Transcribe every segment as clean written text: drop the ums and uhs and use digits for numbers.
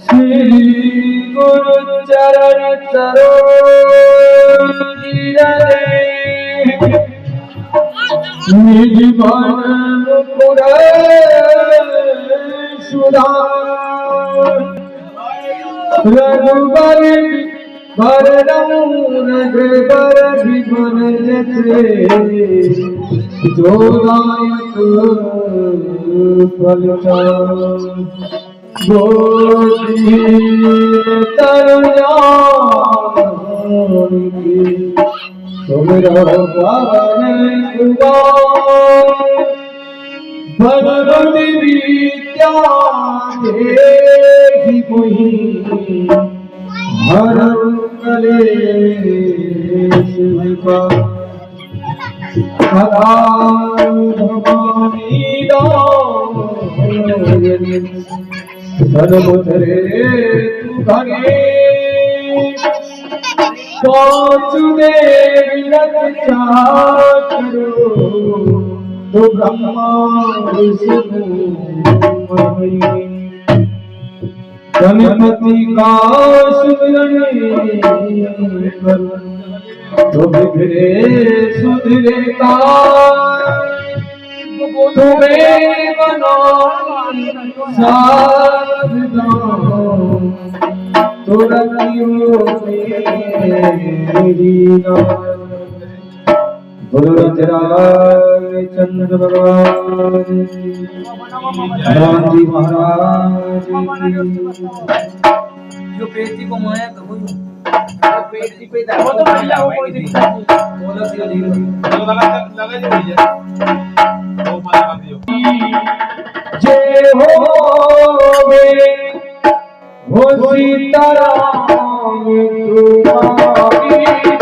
श्री गुरु चरण सरोज निज मन मुकुर सुधार रघुबर भरदम रघुबर विमन जते जो दायक फलचार गोदी तरुण तुमरो पावन भगवती विद्या देहि मुहि हर कलेश विकार सदा भवानी दायिनी सर्वोत्तरे तु घने वासुदेव रक्षा करो तो ब्रह्मा विष्णु महेश गणपति का सुमिरन करो तो बिगड़े सुधरे का तुम्हें बनो सावधान तो रखियो मेरी चंद्र भगवान राम जी महाराज जो पेटी को माया कहो पेटी पे वो तो बढ़िया हो कोई दिक्कत नहीं बोलो धीरे धीरे लगा दीजिए वो माया दियो जय हो सीताराम तुम्हारी राजा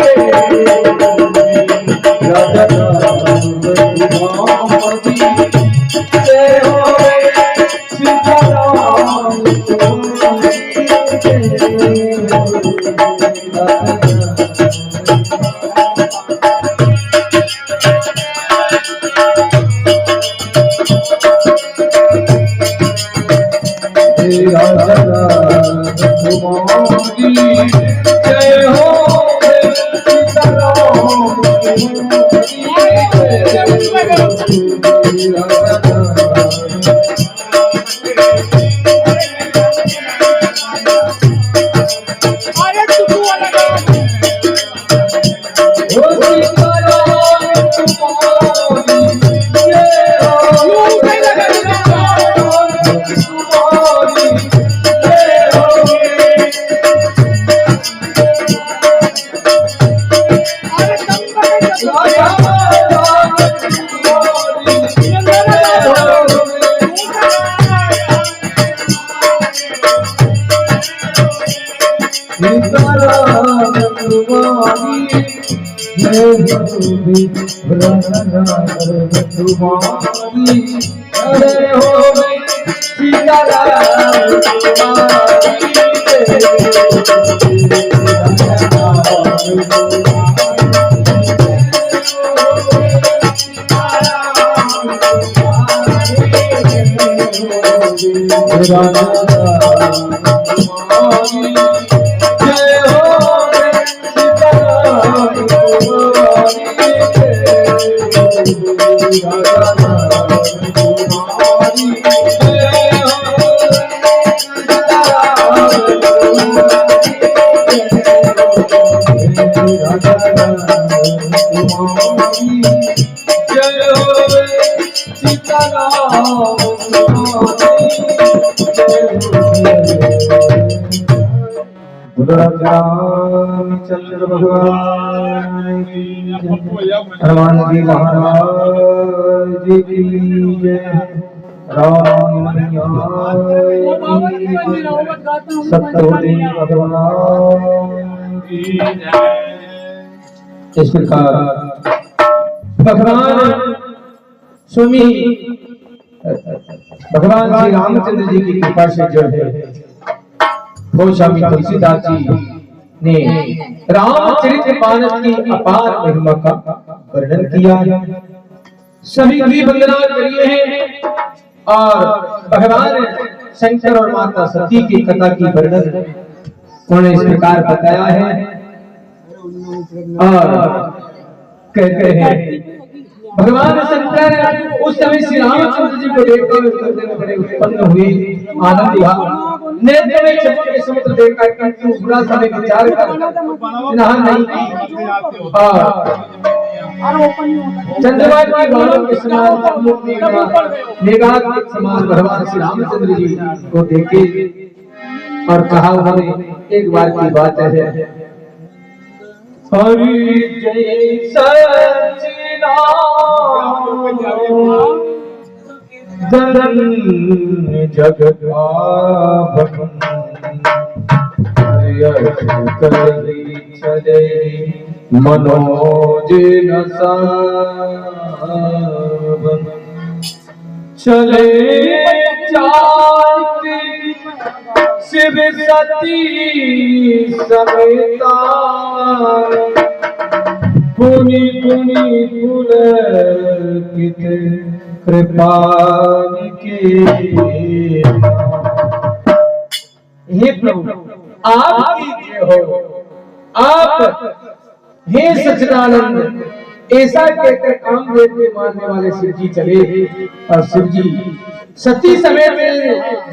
जय हो सीताराम जय हो चंद्र भगवान हनुमान जी महाराज की जय राम सत्यवती भगवान की जय। इस प्रकार भगवान स्वामी भगवान श्री रामचंद्र जी की कृपा से जो है वो स्वामी तुलसीदास जी ने रामचरितमानस की अपार महिमा का वर्णन किया है। सभी की वंदना करिए हैं और भगवान शंकर और माता सती की कथा की वर्णन उन्होंने इस प्रकार बताया है और कहते हैं भगवान शंकर उस समय श्री रामचंद्र जी को देखते हुए हृदय में बड़े उत्पन्न हुए, आनंद हुआ। नेत्र में चमक के समुद्र देखकर किंतु बुरा समय विचार कर स्नान नहीं की और चंद्रमा की बालों के समान मेघात के समान भगवान श्री रामचंद्र जी को देखे और कहा, उन्होंने एक बार की बात है, हरि जय सचिदानंद जगत पावन कही चले मनोज न सावन चले जाते शिव सती समेता पुनि पुनि पुलकित कृपा के। हे प्रभु आपकी जय हो, आप हे सच्चिदानंद। ऐसा कहकर कामदेव के मारने वाले शिव जी चले और शिव जी सती समेत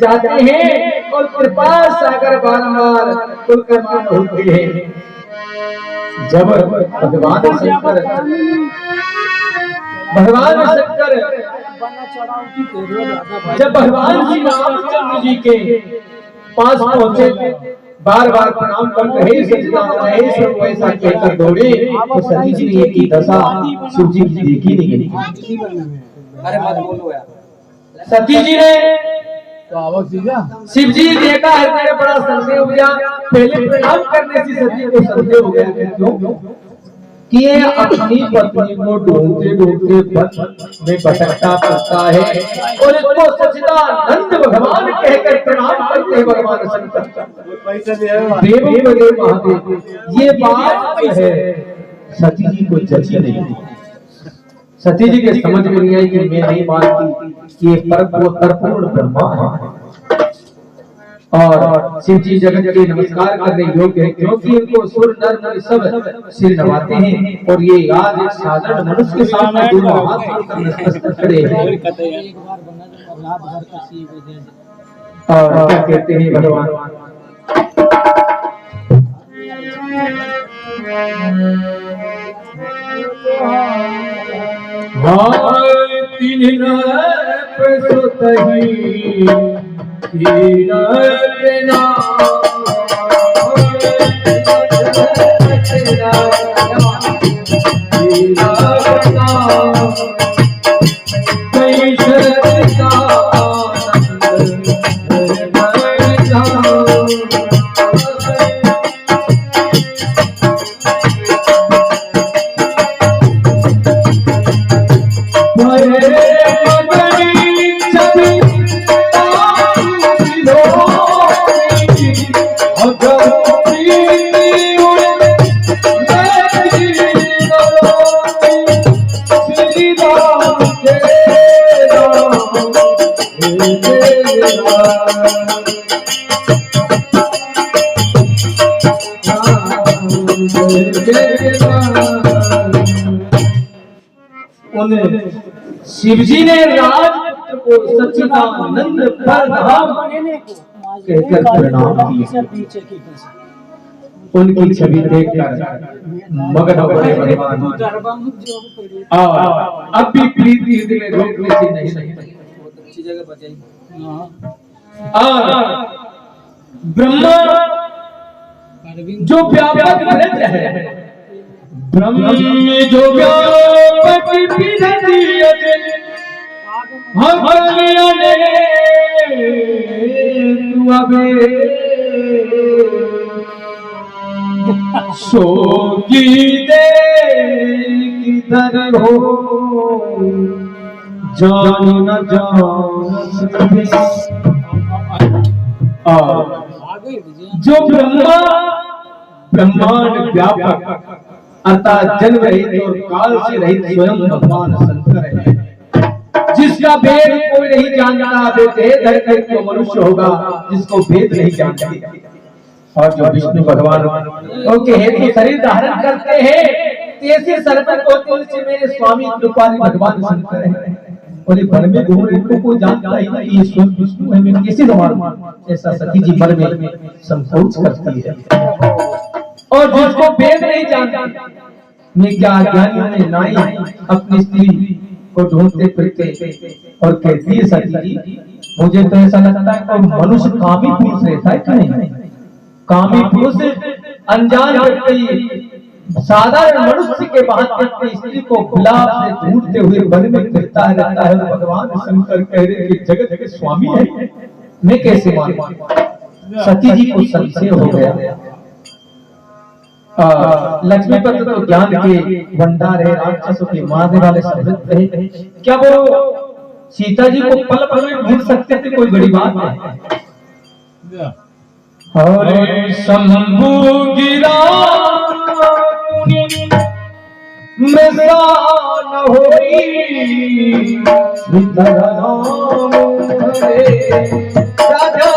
जाते हैं और कृपा सागर बारंबार कुलकर्मान होते हैं। जब भगवान शंकर जब भगवान श्री रामचंद्र जी के पास पहुंचे, बार बार प्रणाम कर रहे सब ऐसा कहकर दौड़े तो सती जी ने की दशा शिव जी की देखी नहीं गई। अरे मत बोलो यार। सती जी ने शिव जी देखा है, मेरे बड़ा संदेह हो गया। पहले प्रणाम करने से सती को संदेह हो गया कि क्यों कि ये अपनी पत्नी को ढूंढते ढूंढते वन में भटकता फिरता है और इसको सच्चिदानंद भगवान कहकर प्रणाम करते हैं भगवान शंकर देव महादेव। ये बात है सती जी को जची नहीं। सती जी के समझ में नहीं आई कि मैं नहीं मानती कि ये पूर्ण ब्रह्मा है और शिव जी जगत के नमस्कार करने योग्य है, क्योंकि इनको सुर नर नारी सब सिर नवाते हैं और ये आज एक साधारण मनुष्य के सामने दोनों हाथ जोड़कर नतमस्तक खड़े हैं। और क्या कहते हैं भगवान, तीन प्रसुतहि शिव जी ने राजपुत्र को सच्चिदानंद परधाम कहकर प्रणाम किया। उनकी छवि देखकर मगन हो गए भगवान और अब भी प्रीति हृदय में रोकने से नहीं। अच्छी जगह बचाई। और ब्रह्मा जो व्यापक ब्रह्म है, ब्रह्म जो व्यापक विधि हम तू अबे सोगी दे किधर हो जान न जान। जो ब्रह्मा ब्रह्मांड व्यापक अर्थात जन्म रहित और काल से रहित स्वयं भगवान शंकर है, जिसका भेद कोई नहीं जानता। बेटे धरकर क्यों मनुष्य होगा जिसको भेद नहीं जानता। और जो विष्णु भगवान उनके हेतु शरीर धारण करते हैं, ऐसे सर्वत्र को तुल से मेरे स्वामी कृपाली भगवान शंकर है। और ये वन में घूम रहे कोई जानता ही नहीं ये स्वयं विष्णु है, मैं कैसे मानूं? ऐसा सती जी मन में संकोच करती है। और जिसको भेद नहीं जानता, मैं क्या ज्ञानियों ने नाई अपनी स्त्री को ढूंढते फिरते और कहती है सती जी मुझे तो ऐसा लगता है कोई मनुष्य कामी पुरुष रहता है क्या? नहीं, कामी पुरुष अनजान व्यक्ति साधारण मनुष्य के भांति अपनी स्त्री को गुलाब से ढूंढते हुए वन में फिरता रहता है। भगवान शंकर कह रहे कि जगत के स्वामी है, मैं कैसे मानूं? सती जी को संशय हो गया। लक्ष्मीपति तो ज्ञान के भंडार है, राक्षसों के मारने वाले समृद्ध है, क्या वो सीता जी को पल पल में ढूंढ सकते थे? कोई बड़ी बात है। हरे शंभु गिरा में न होई सीताराम हरे राजा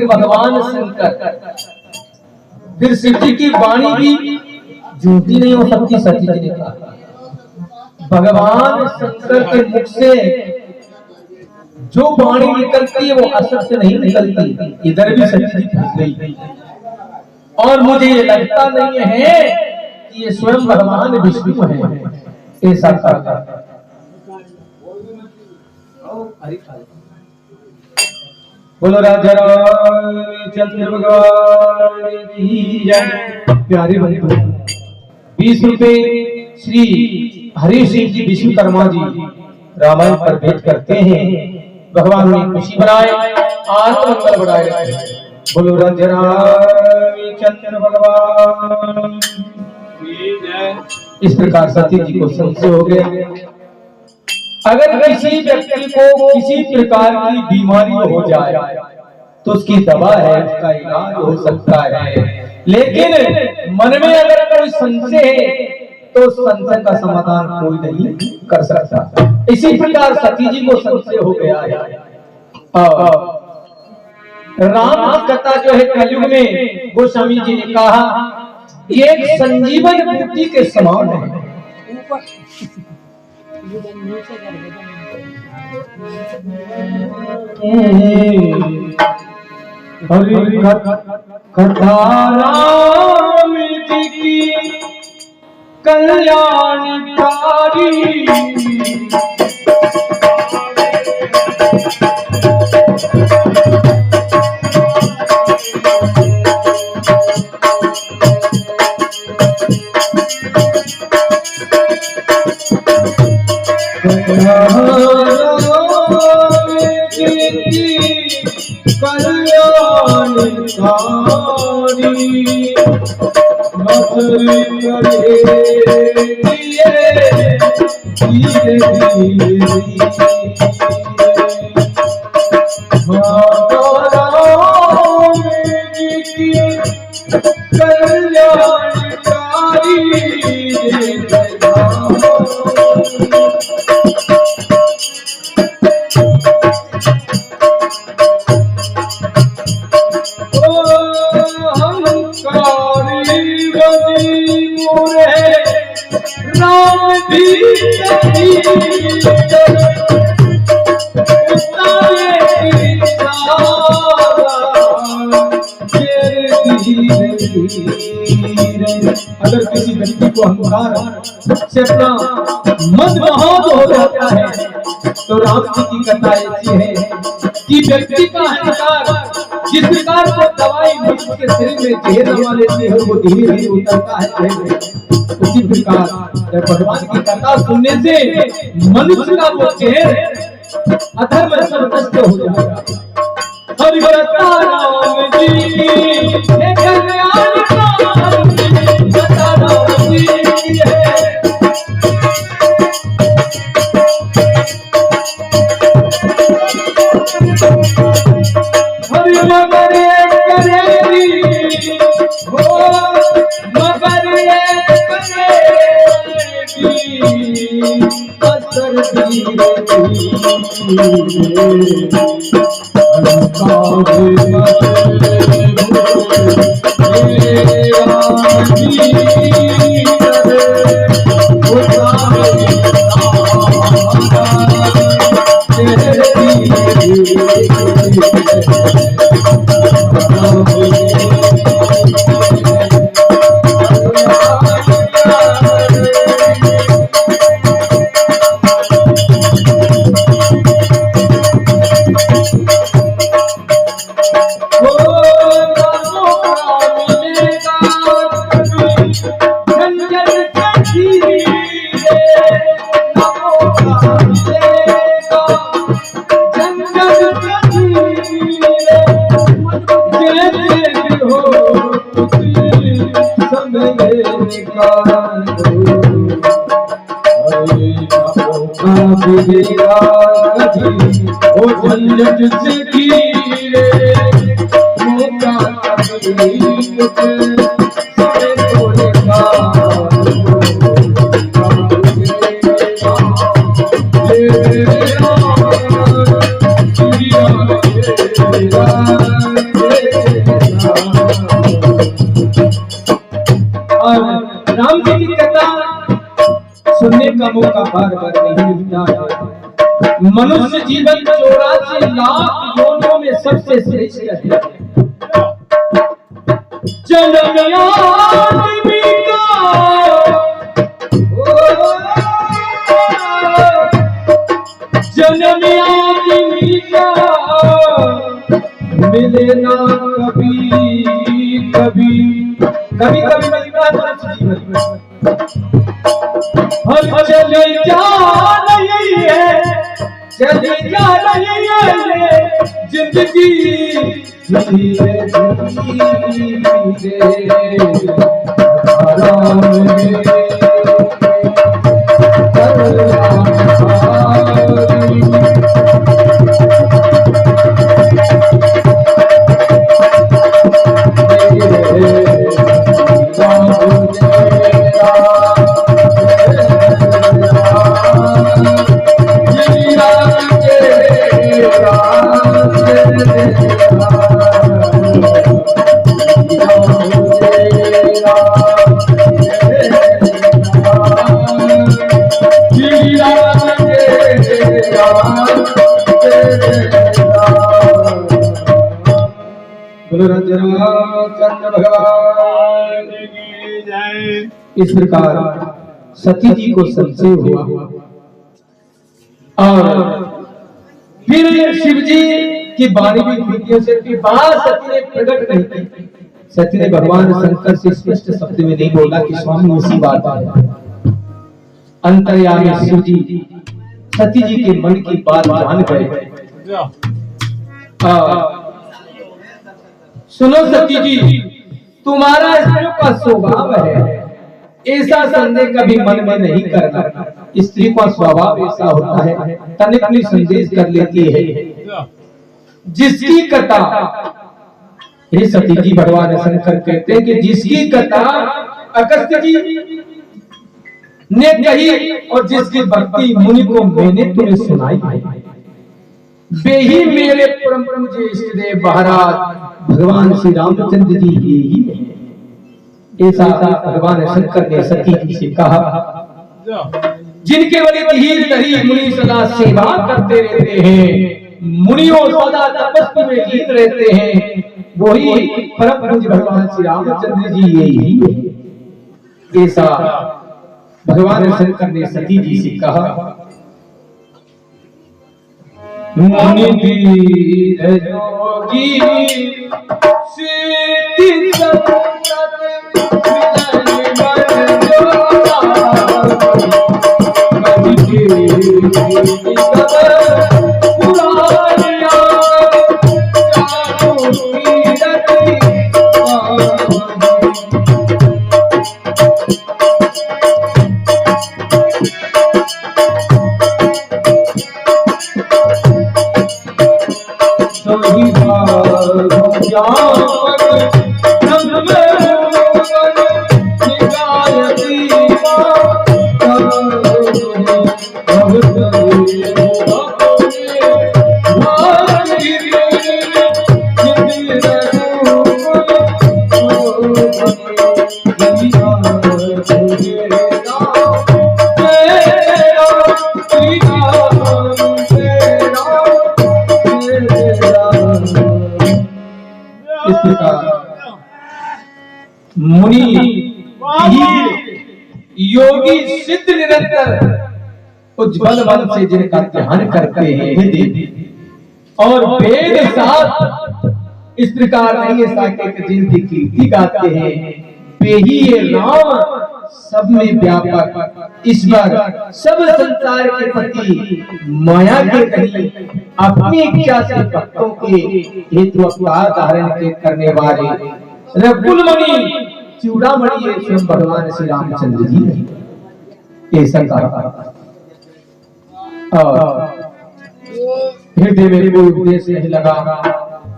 भगवान शंकर फिर शिव जी की वाणी भी झूठी नहीं हो सकती। सती जी ने कहा भगवान शंकर के मुख से जो वाणी निकलती है वो असत्य नहीं निकलती। इधर भी सती जी फंस गई और मुझे ये लगता नहीं है कि ये स्वयं भगवान विष्णु है। ऐसा कहा बोलो राजा रामचंद्र भगवान की जय। प्यारे बंधु 20 रुपए श्री हरि सिंह जी विश्वकर्मा जी रामायण पर भेंट करते हैं। भगवान ने खुशी बनाए, आनंद बढ़ाए। बोलो राजा रामचंद्र भगवान की जय। इस प्रकार सती जी को संशय हो गया। अगर किसी व्यक्ति को किसी प्रकार की बीमारी हो जाए तो उसकी दवा है, उसका इलाज हो सकता है, लेकिन मन में अगर कोई संशय है तो संशय का समाधान कोई नहीं कर सकता। इसी प्रकार सती जी को संशय हो गया है। राम की कथा जो है कलयुग में गोस्वामी जी ने कहा ये एक संजीवन बूटी के समान है। हरि कथा राम जी की कल्याणकारी राम अगर किसी व्यक्ति को अहंकार से अपना मन बहुत हो जाता है तो राम जी की कथा ऐसी है कि व्यक्ति का अहंकार जिस प्रकार को दवाई मनुष्य के शरीर में जहर लगा लेती है वो धीरे धीरे उतरता है, उसी प्रकार भगवान की कथा सुनने से मनुष्य का वो जहर अधर्म से नष्ट हो जाएगा। हरि कथा राम जी हे कल्याण कथा राम जी है। हरि मगर करेगी हो मगर करेगी असर झंझट से घिरे मौका राम जी की कथा सुनने का मौका बार बार नहीं मिलता है। मनुष्य जीवन 84 लाख योनियों में सबसे श्रेष्ठ है। जन्म आदमी का जन्म आदमी का मिले ना कभी कभी कभी कभी मिलता है जीवन में। हम चले जा रही है चली जा रही है जिंदगी धीरे भगवान की जय। इस प्रकार सती जी को संशय हुआ और फिर शिव जी की 12वीं विधियों से सती ने प्रकट नहीं की। सती ने भगवान शंकर से स्पष्ट शब्द में नहीं बोला कि स्वामी उसी बात है। अंतर्यामी शिव जी सती जी के मन की बात जान गए। सुनो सती जी, तुम्हारा स्त्रियों का स्वभाव है ऐसा संदेह कभी मन में नहीं करना। स्त्री का स्वभाव ऐसा होता है तनिक भी संदेश कर लेती है। जिसकी कथा हे सती जी भगवान शंकर कहते हैं कि जिसकी कथा अगस्त्य जी ने कही और जिसकी भक्ति मुनि को मैंने तुम्हें सुनाई वे ही मेरे परम पूज्य इष्ट देव महाराज भगवान श्री रामचंद्र जी ही है। ऐसा भगवान शंकर ने सती जी से कहा। जिनके बड़े धीर धरी मुनि सदा सेवा करते रहते हैं, मुनियों सदा तपस्या में लीन रहते हैं, वही परम पूज्य भगवान श्री रामचंद्र जी यही है। ऐसा भगवान शंकर ने सती जी से कहा, मुनि धीर योगी सिद्धि संतत मिलन मन जोड़ा, कवि के पुरानिया चारों तीरथ मुनि योगी सिद्ध निरंतर उज्ज्वल मन से जिनका ध्यान करते हैं हे देवी, और वेद साथ इस प्रकार नहीं ऐसा कहकर जिनकी कीर्ति गाते हैं, वे ही ये राम सब में व्यापक ईश्वर सब संसार के प्रति माया के कहीं अपनी इच्छा से भक्तों के हेतु अवतार धारण करने वाले रघुकुलमणि चूड़ामणि ये स्वयं भगवान श्री रामचंद्र जी है। ऐसा कहा हृदय में कोई उपदेश नहीं लगा।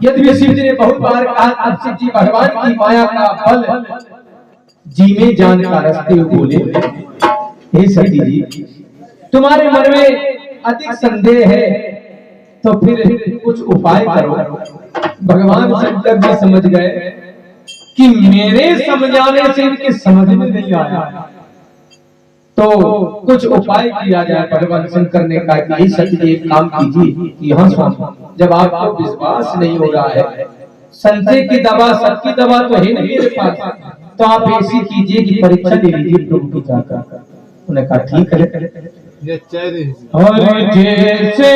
यदि शिव जी ने बहुत बार कहा, अब शिव जी भगवान की माया का फल जी में जान का रस्ते बोले, हे सती जी तुम्हारे मन में अधिक संदेह है तो फिर कुछ उपाय करो। भगवान शंकर जी समझ गए कि मेरे समझाने से इनके समझ में नहीं आया, तो कुछ उपाय किया जाए। भगवान शंकर ने कहा कि सती जी एक काम कीजिए कि हाँ स्वामी, जब आपको विश्वास नहीं हो रहा है, संशय की दवा सबकी दवा तो है नहीं मेरे पास, तो आप ऐसी कीजिए कि परीक्षा दे लीजिए प्रभु की जाकर। उन्हें कहा ठीक है। और जैसे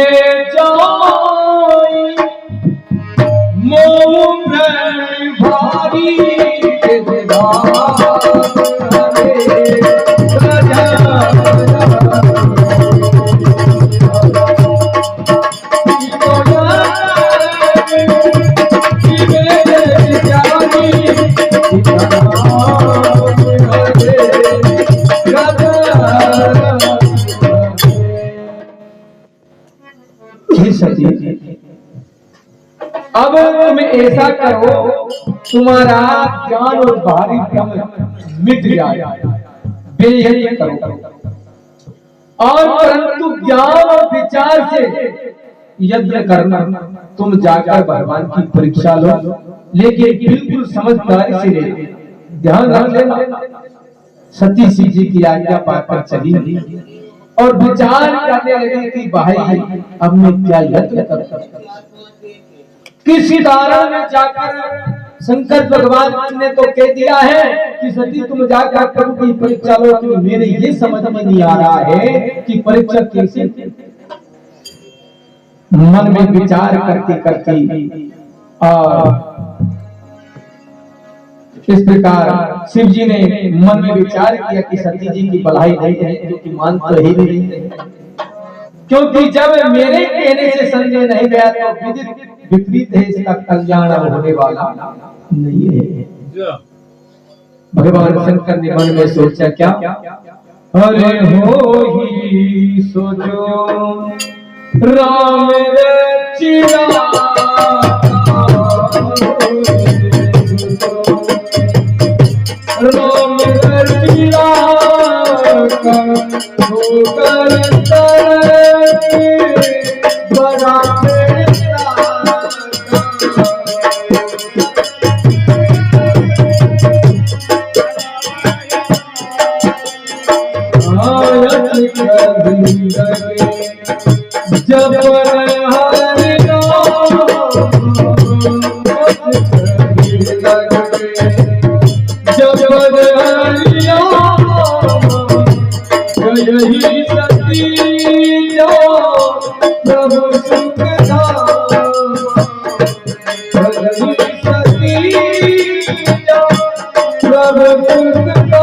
जाई मोह भारी अब तुम ऐसा करो, तुम्हारा ज्ञान और भारी भ्रम मिट जाए, बेयकीन करो, और परंतु ज्ञान और विचार से यत्न करना। तुम जाकर भगवान की परीक्षा लो, लेकिन बिल्कुल समझदारी से ले, ध्यान रख लेना। सती सी जी की आज्ञा पाकर चली और विचार करने लगी कि भाई अब मैं क्या यत्न कर सकता। किसी कारण में जाकर शंकर भगवान ने तो कह दिया है कि सती तुम जाकर प्रभु की परीक्षा लो, कि मेरे ये समझ में नहीं आ रहा है कि परीक्षा कैसे। मन में विचार करते करते और इस प्रकार शिव जी ने मन में विचार किया कि सती जी की भलाई नहीं है, क्योंकि मान तो ही नहीं है, क्योंकि जब मेरे कहने से संजय नहीं गया तो विपरीत है, इसका कल्याण होने वाला नहीं है। भगवान शंकर ने मन में सोचा क्या, अरे हो ही सोचो राम रचिया, राम रचिया बड़ा जब हरि नाम यही सती जो प्रभु सुख यही सती जो प्रभु सुख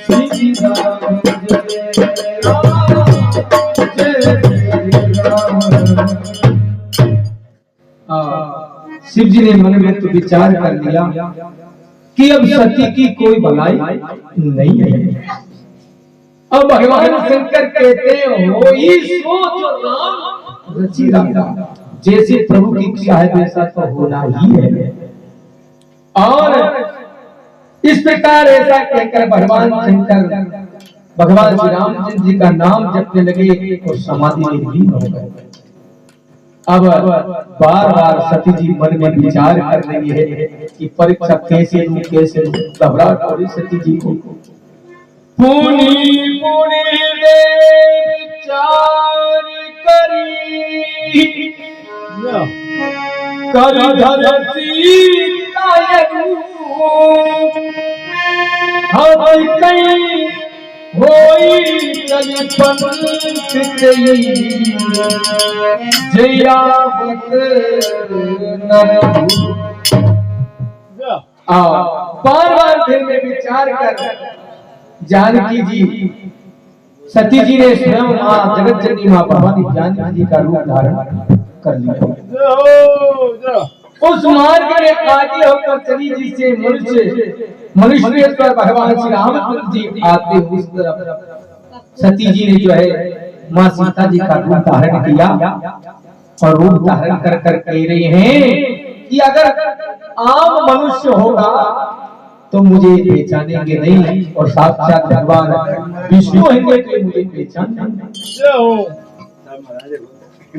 श्री राम जय राम जय राम। शिव जी ने मन में तो विचार कर लिया कि अब सती की कोई भलाई नहीं है। अब भगवान शंकर कहते हो सो जो राम रची राम, जैसे प्रभु की इच्छा है वैसा तो होना ही है। और इस प्रकार ऐसा कहकर भगवान शंकर भगवान श्री रामचंद्र जी का नाम जपने लगे और समाधि में लीन हो गए। अब बार बार सती जी मन में विचार कर रही है कि परीक्षा कैसे लूं कैसे लूं। घबराहट हो रही सती जी को। पुनी पुनी दे विचार करी कर धरती होई जयावत बार बार दिल में विचार कर जानकी जी सती जी ने स्वयं मां जगत जननी मां भवानी जानकी जी का रूप धारण कर लिया। उस मार्ग में आगे होकर चली जिसे मनुष्य पर भगवान श्री रामचंद्र जी आते उस तरफ सती जी ने जो है मां सीता जी का रूप धारण किया और रूप धारण कर कर कह रहे हैं कि अगर आम मनुष्य होगा तो मुझे पहचानेंगे नहीं और साक्षात भगवान विष्णु होंगे तो मुझे पहचान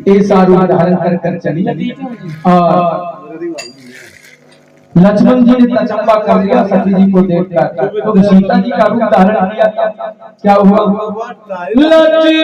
ऐसा रूप धारण कर कर चली। और लक्ष्मण जी ने तचंबा कर लिया सती जी को देखकर, तो सीता जी का रूप धारण किया था। क्या हुआ? लक्ष्मण जी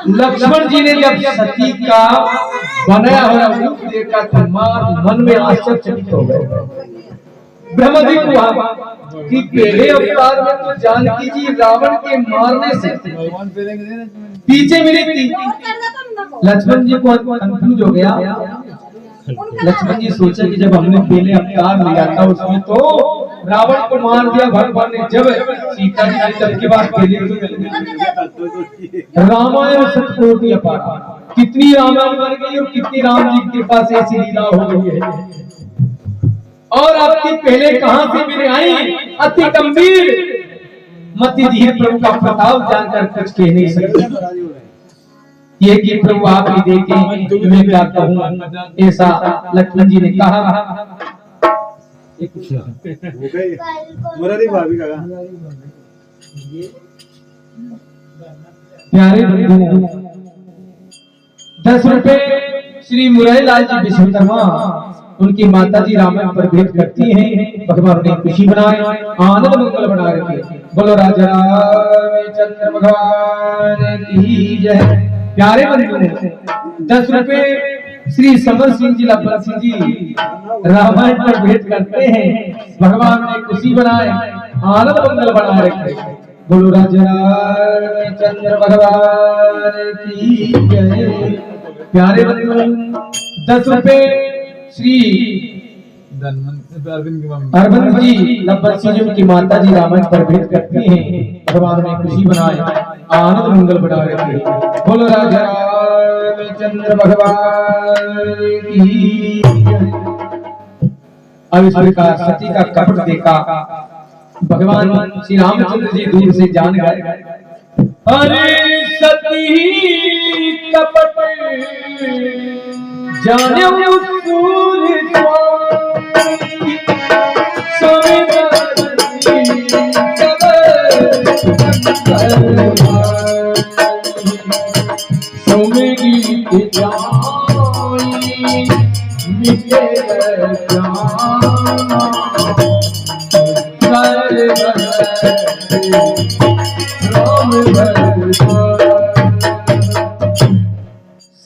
लक्ष्मण जी ने जब सती का बनाया हुआ रूप देखा तो मन में आश्चर्यचकित हो गए। ब्रह्मदेव हुआ कि पहले अवतार में तो जानकी जी रावण के मारने से पीछे मिली थी। लक्ष्मण जी को कंफ्यूज हो गया। लक्ष्मण जी सोचा कि जब हमने पहले अवतार लिया था उसमें तो रावण को मार दिया भगवान ने, जब सीता जी आई तब के बाद पहले रामायण सतकोटि अपार, कितनी रामायण बन गई और कितनी राम जी के पास ऐसी लीला हो गई है। और आपकी पहले कहां से मिले आई अति गंभीर मति धीर प्रभु का प्रताप जानकर कुछ कह नहीं सकते। ये कि प्रभु आप ही देखें मैं क्या कहूं, ऐसा लक्ष्मण जी ने कहा। प्यारे बंधु, 10 रुपए श्री मुरारीलाल जी विश्वकर्मा उनकी माता जी रामायण पर भेंट करती हैं। भगवान ने खुशी बनाए, आनंद मंगल बना रखे। बोलो राजा रामचंद्र भगवान की जय। प्यारे बंधु, 10 रुपए श्री समर सिंह जी लखन सिंह जी रामायण पर भेंट करते हैं। भगवान ने खुशी बनाए, आनंद मंगल बना रखे। बोलो राजा रामचंद्र भगवान की जय। प्यारे बंधु, 10 रुपए श्री अरविंद जी लखन सिंह जी की माता जी रामायण पर भेंट करती हैं। भगवान ने खुशी बनाए, आनंद मंगल बना रखे। बोलो राजा रामचंद्र भगवान की। अब इस प्रकार सती का कपट देखा भगवान श्री रामचंद्र जी दूर से जान गए। अरे सती कपट जाने सूर्य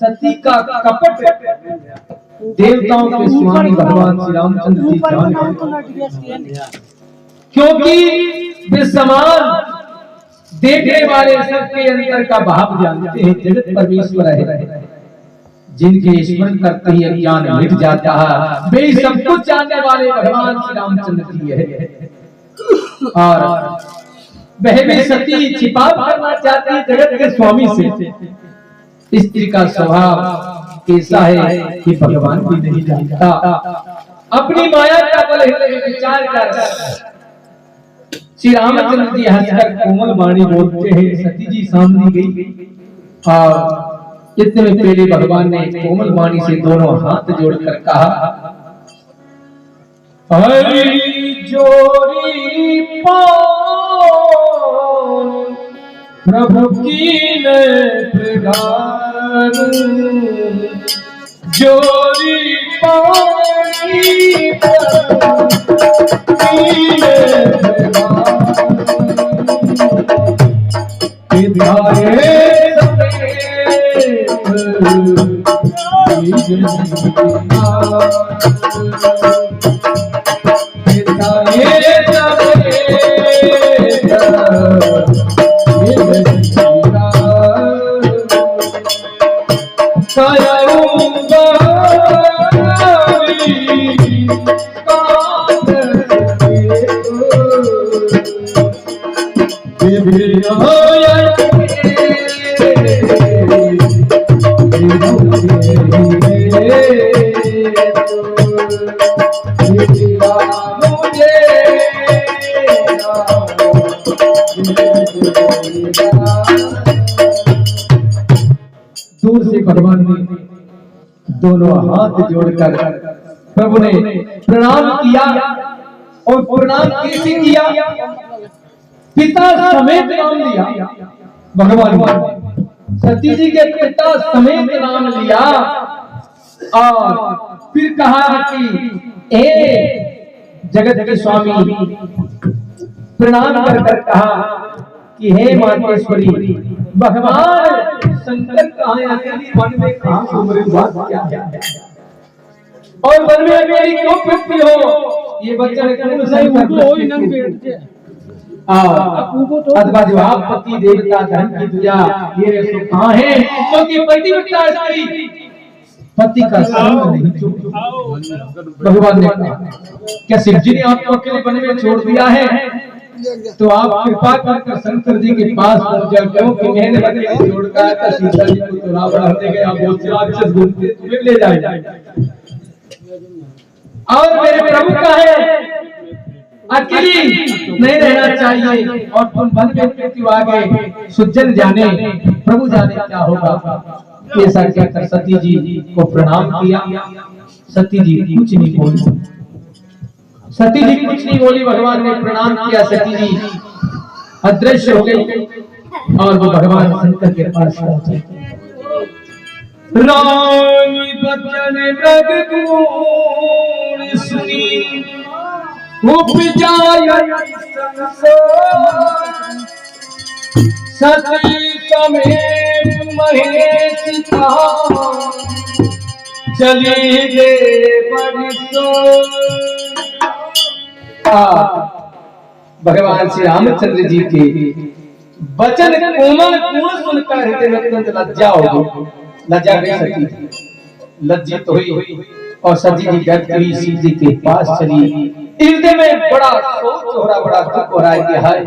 सती का कपट देवताओं के स्वामी भगवान श्री रामचंद्र जी जानते, क्योंकि वे समान देखने वाले सबके अंदर का भाव जानते हैं। जगत परमेश्वर है, जिनके स्मरण करते ही अज्ञान मिट जाता है, वे सब कुछ जानने वाले भगवान श्री रामचंद्र जी है। और वह भी सती छिपाव करना चाहती है जगत के स्वामी से। स्त्री का स्वभाव ऐसा है कि भगवान भी नहीं जानता। अपनी माया का बल विचार कर श्री रामचंद्र जी हंसकर कोमल वाणी बोलते हैं। सती जी सामने गई और इतने में पहले भगवान ने कोमल वाणी से दोनों हाथ जोड़कर कहा, हरि जोड़ी पान प्रभु की प्रगान, जोड़ी पानी दूर से भगवान ने दोनों हाथ जोड़कर प्रभु ने प्रणाम किया। और प्रणाम कैसे किया? पिता समेत नाम लिया। भगवान ने सती जी के पिता समेत नाम लिया और फिर कहा कि हे जगत के स्वामी, प्रणाम कर कहा कि हे मातेश्वरी, भगवान शंकर कहाँ अकेली वन में कहाँ उम्र बात क्या है और वन में अकेली क्यों फिरती हो? ये बच्चा कौन सा हो ही नहीं बैठते। अथवा जो आप पति देवता धन की पूजा ये सब कहाँ है? क्योंकि पतिव्रता स्त्री पति का संग नहीं छोड़ती। भगवान ने कहा, क्या शिव जी ने आपको अकेले वन में छोड़ दिया है? तो आप कृपा कर शंकर जी के पास पहुंच जाओ, क्योंकि मैंने अकेले छोड़कर आया था। सीता जी को तो रावण हत्या गया, बहुत से राक्षस घूमते तुम्हें ले जाएगा। और मेरे प्रभु का है अकेली नहीं रहना चाहिए और तुम वन में मृत्यु आ गए, सुजन जाने प्रभु जाने क्या होगा। ऐसा कहकर सती जी को प्रणाम किया। सती जी कुछ नहीं बोली। सती जी कुछ नहीं बोली। भगवान ने प्रणाम किया, सती जी अदृश्य हो गई और वो भगवान शंकर के पास पहुंचे। राम बचन रघुकुल सुनी उपजायत सती समेत महेश कहा, चली ले बड़ी सो। भगवान श्री रामचंद्र जी के वचन कोमल कोमल सुनकर हृदय में अत्यंत लज्जा हो गई। लज्जा गई सती, लज्जित हुई और सती जी डरती हुई शिव जी के पास चली। हृदय में बड़ा सोच हो रहा, बड़ा दुख हो रहा है कि हाय,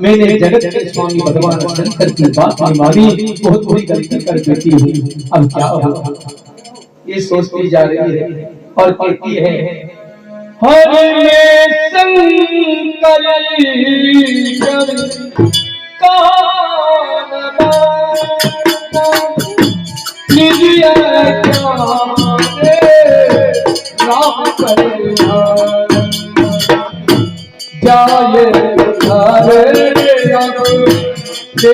मैंने जगत के स्वामी भगवान शंकर की बात नहीं मानी, बहुत बड़ी गलती कर बैठी हूँ, अब क्या होगा? ये सोचती जा रही है और कहती है, हरे शंकर मैंने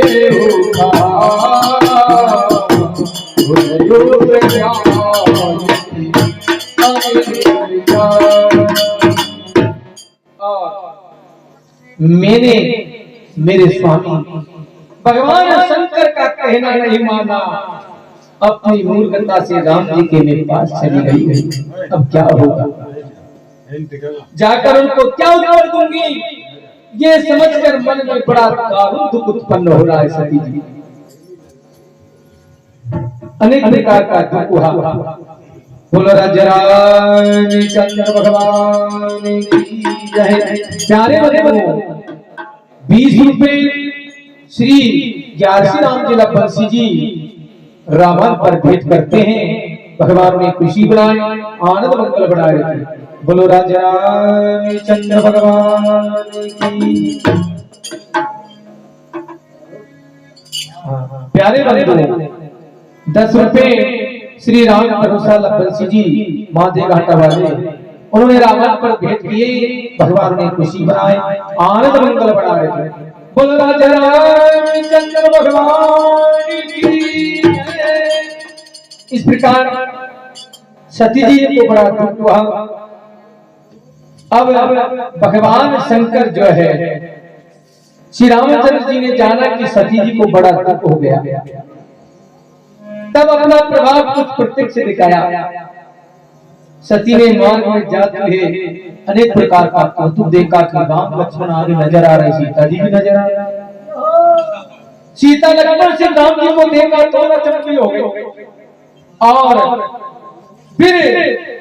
मेरे स्वामी भगवान शंकर का कहना नहीं माना, अपनी मूर्खता से राम जी के मेरे पास चली गई। अब क्या होगा, जाकर उनको क्या उत्तर दूंगी, ये समझकर मन में बड़ा दारुण दुख उत्पन्न हो रहा है। सती जी अनेक प्रकार का दुख हुआ। बोलो राजरानी चंद्र भगवान की जय। प्यारे बंधुओं, 20 रुपए श्री ग्यारसी राम जी बंसी जी रावण पर भेंट करते हैं। भगवान ने खुशी बनाए, आनंद मंगल बनाए। बोलो राजरानी चंद्र भगवान की। प्यारे बंधुओं, 10 रुपए श्री राम भरोसा बंसी जी माधे घाटा वाले, उन्होंने रावण पर भेंट किए। भगवान ने खुशी बनाए, आनंद मंगल बनाए। बोलो राजरानी चंद्र भगवान की। इस प्रकार सती जी को बड़ा दुख हुआ। अब भगवान शंकर जो है, श्री रामचंद्र जी ने जाना कि सती जी को बड़ा दुख हो गया, तब अपना प्रभाव कुछ प्रत्यक्ष दिखाया। सती ने मार्ग में जाते हुए अनेक प्रकार का कौतुक देखा कि राम लक्ष्मण आगे नजर आ रहे, सीता जी भी नजर आ रहे। सीता लक्ष्मण से राम जी को देखा तो अचंभित हो गए और फिर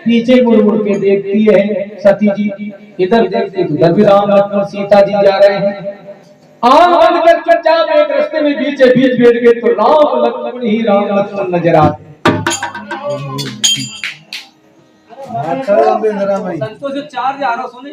पीछे मुड़ मुड़ के देखती है सती जी, इधर देखती तो उधर भी राम लक्ष्मण सीता जी जा रहे हैं। आंख बंद कर चुपचाप एक रास्ते में बीच बैठ गए तो राम लक्ष्मण ही राम लक्ष्मण नजर आते। संतोष 4 सोने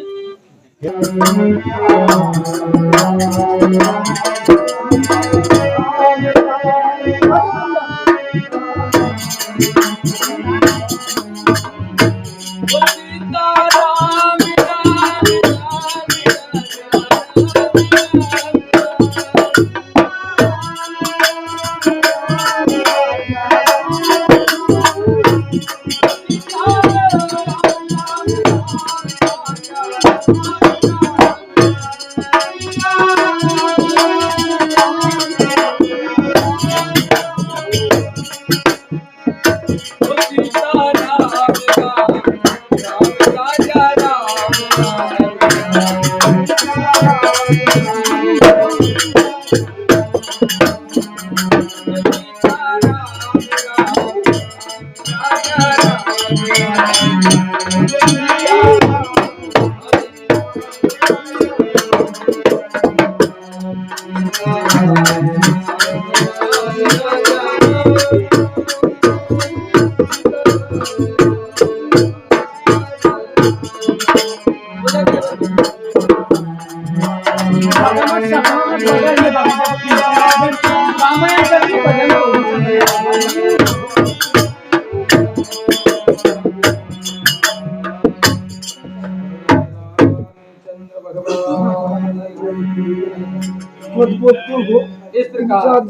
इस प्रकार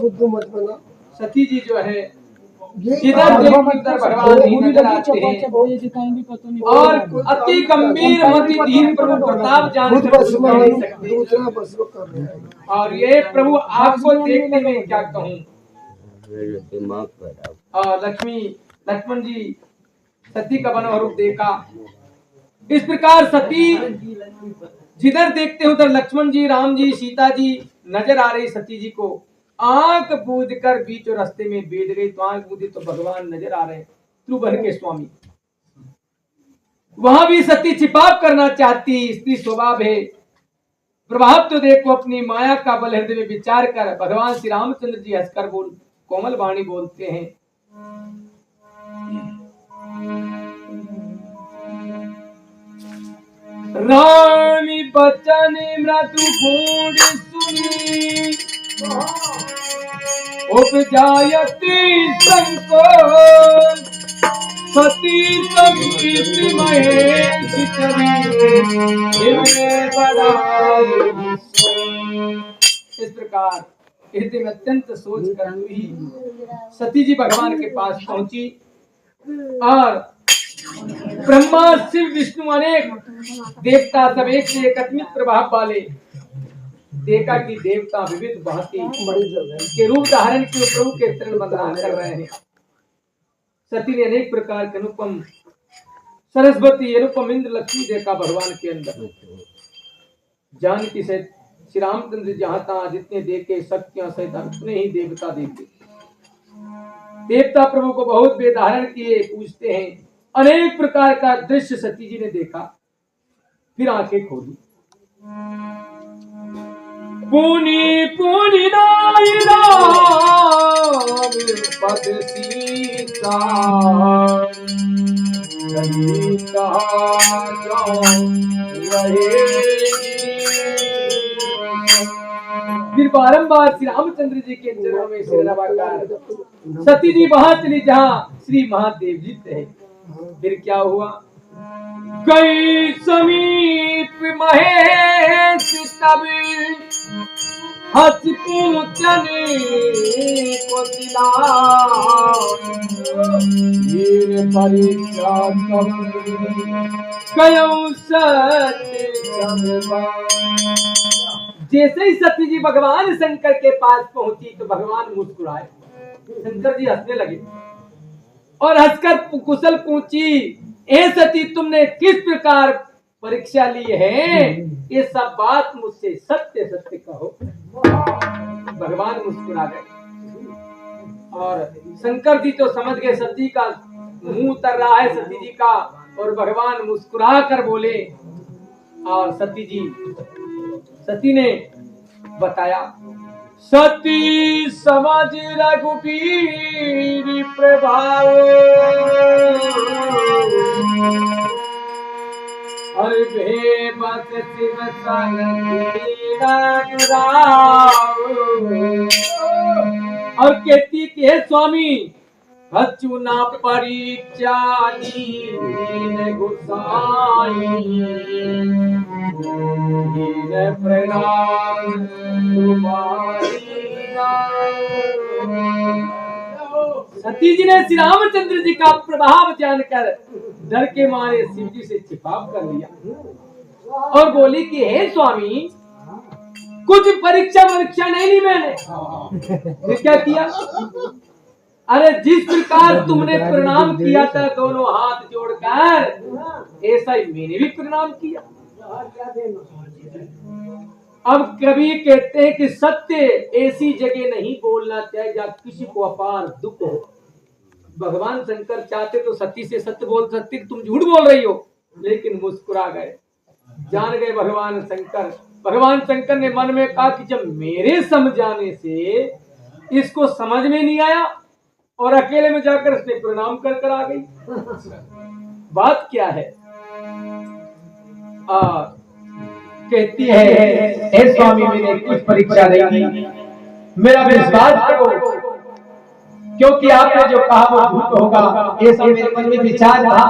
सती जी जो है जिधर भगवान ही नजर आते हैं और अति गंभीर मति दीन प्रभु प्रताप जानते और ये प्रभु आपको देखने में क्या कहूँ। लक्ष्मण जी सती का बना रूप देखा। इस प्रकार सती जिधर देखते हो उधर लक्ष्मण जी, राम जी, सीता जी नजर आ रही। सती जी को आंख बूंद कर बीच रास्ते में बैठ गई तो आंख बूंदी तो भगवान नजर आ रहे त्रिभुवन के स्वामी। वहां भी सती छिपाव करना चाहती, स्त्री स्वभाव है। प्रभाव तो देखो अपनी माया का बल हृदय में विचार कर भगवान श्री रामचंद्र जी हंसकर कोमल वाणी बोलते हैं। रामी बचन मृदु गुण सुनी उपजायति संकोच सती संगीत महेश चरी बड़ा। इस प्रकार हृदय में अत्यंत सोच कर हुई सती जी भगवान के पास पहुंची और ब्रह्मा शिव विष्णु अनेक देवता सब एक से एक अत्मित प्रभाव वाले देखा कि देवता विविध भांति के रूप धारण के प्रभु के चरण बंदना कर रहे हैं। सती ने अनेक प्रकार के अनुपम सरस्वती अनुपम इंद्र लक्ष्मी देखा भगवान के अंदर। जानकी से श्री रामचंद्र जहां तहां जितने देखे शक्तियां सहित उतने ही देवता देखे। देवता प्रभु को बहुत बेधारण किए पूछते हैं। अनेक प्रकार का दृश्य सती जी ने देखा। फिर आंखें खोली। पुनि पुनि नाई राम पद सीता फिर बारंबार श्री रामचंद्र जी के चरणों में सिर नवाकर सती जी वहां चली जहां श्री महादेव जी थे। फिर क्या हुआ? गई समीप महेश तब हंस पूछने को परीक्षा जैसे ही सती जी भगवान शंकर के पास पहुंची तो भगवान मुस्कुराए। शंकर जी हंसने लगे और हंसकर कुशल पूछी, ए सती तुमने किस प्रकार परीक्षा ली है? ये सब बात मुझसे सत्य सत्य कहो। भगवान मुस्कुरा गए और शंकर जी तो समझ गए सती का मुंह उतर रहा है सती जी का, और भगवान मुस्कुरा कर बोले। और सती ने बताया, सती समझ रघुबीर प्रभाव और बेबस शिव और कहती कि हे स्वामी चुना परीक्षा प्रणाम सती जी ने श्री रामचंद्र जी का प्रभाव जानकर डर के मारे शिव जी से छिपाव कर लिया और बोली कि हे स्वामी कुछ परीक्षा नहीं ली मैंने। फिर क्या किया? अरे जिस प्रकार तुमने प्रणाम किया था दोनों हाथ जोड़कर, ऐसा ही मैंने भी प्रणाम किया। अब कभी कहते हैं कि सत्य ऐसी जगह नहीं बोलना चाहिए जहाँ किसी को अपार दुख हो। भगवान शंकर चाहते तो सती से सत्य बोल सकते कि तुम झूठ बोल रही हो, लेकिन मुस्कुरा गए। जान गए भगवान शंकर। भगवान शंकर ने मन में कहा कि जब मेरे समझाने से इसको समझ में नहीं आया और अकेले में जाकर उसने प्रणाम कर आ गई। बात क्या है? कहती है, हे स्वामी मैंने कुछ परीक्षा नहीं की, मेरा विश्वास करो, क्योंकि आपने जो कहा वो झूठ होगा ऐसा मेरे मन में विचार था,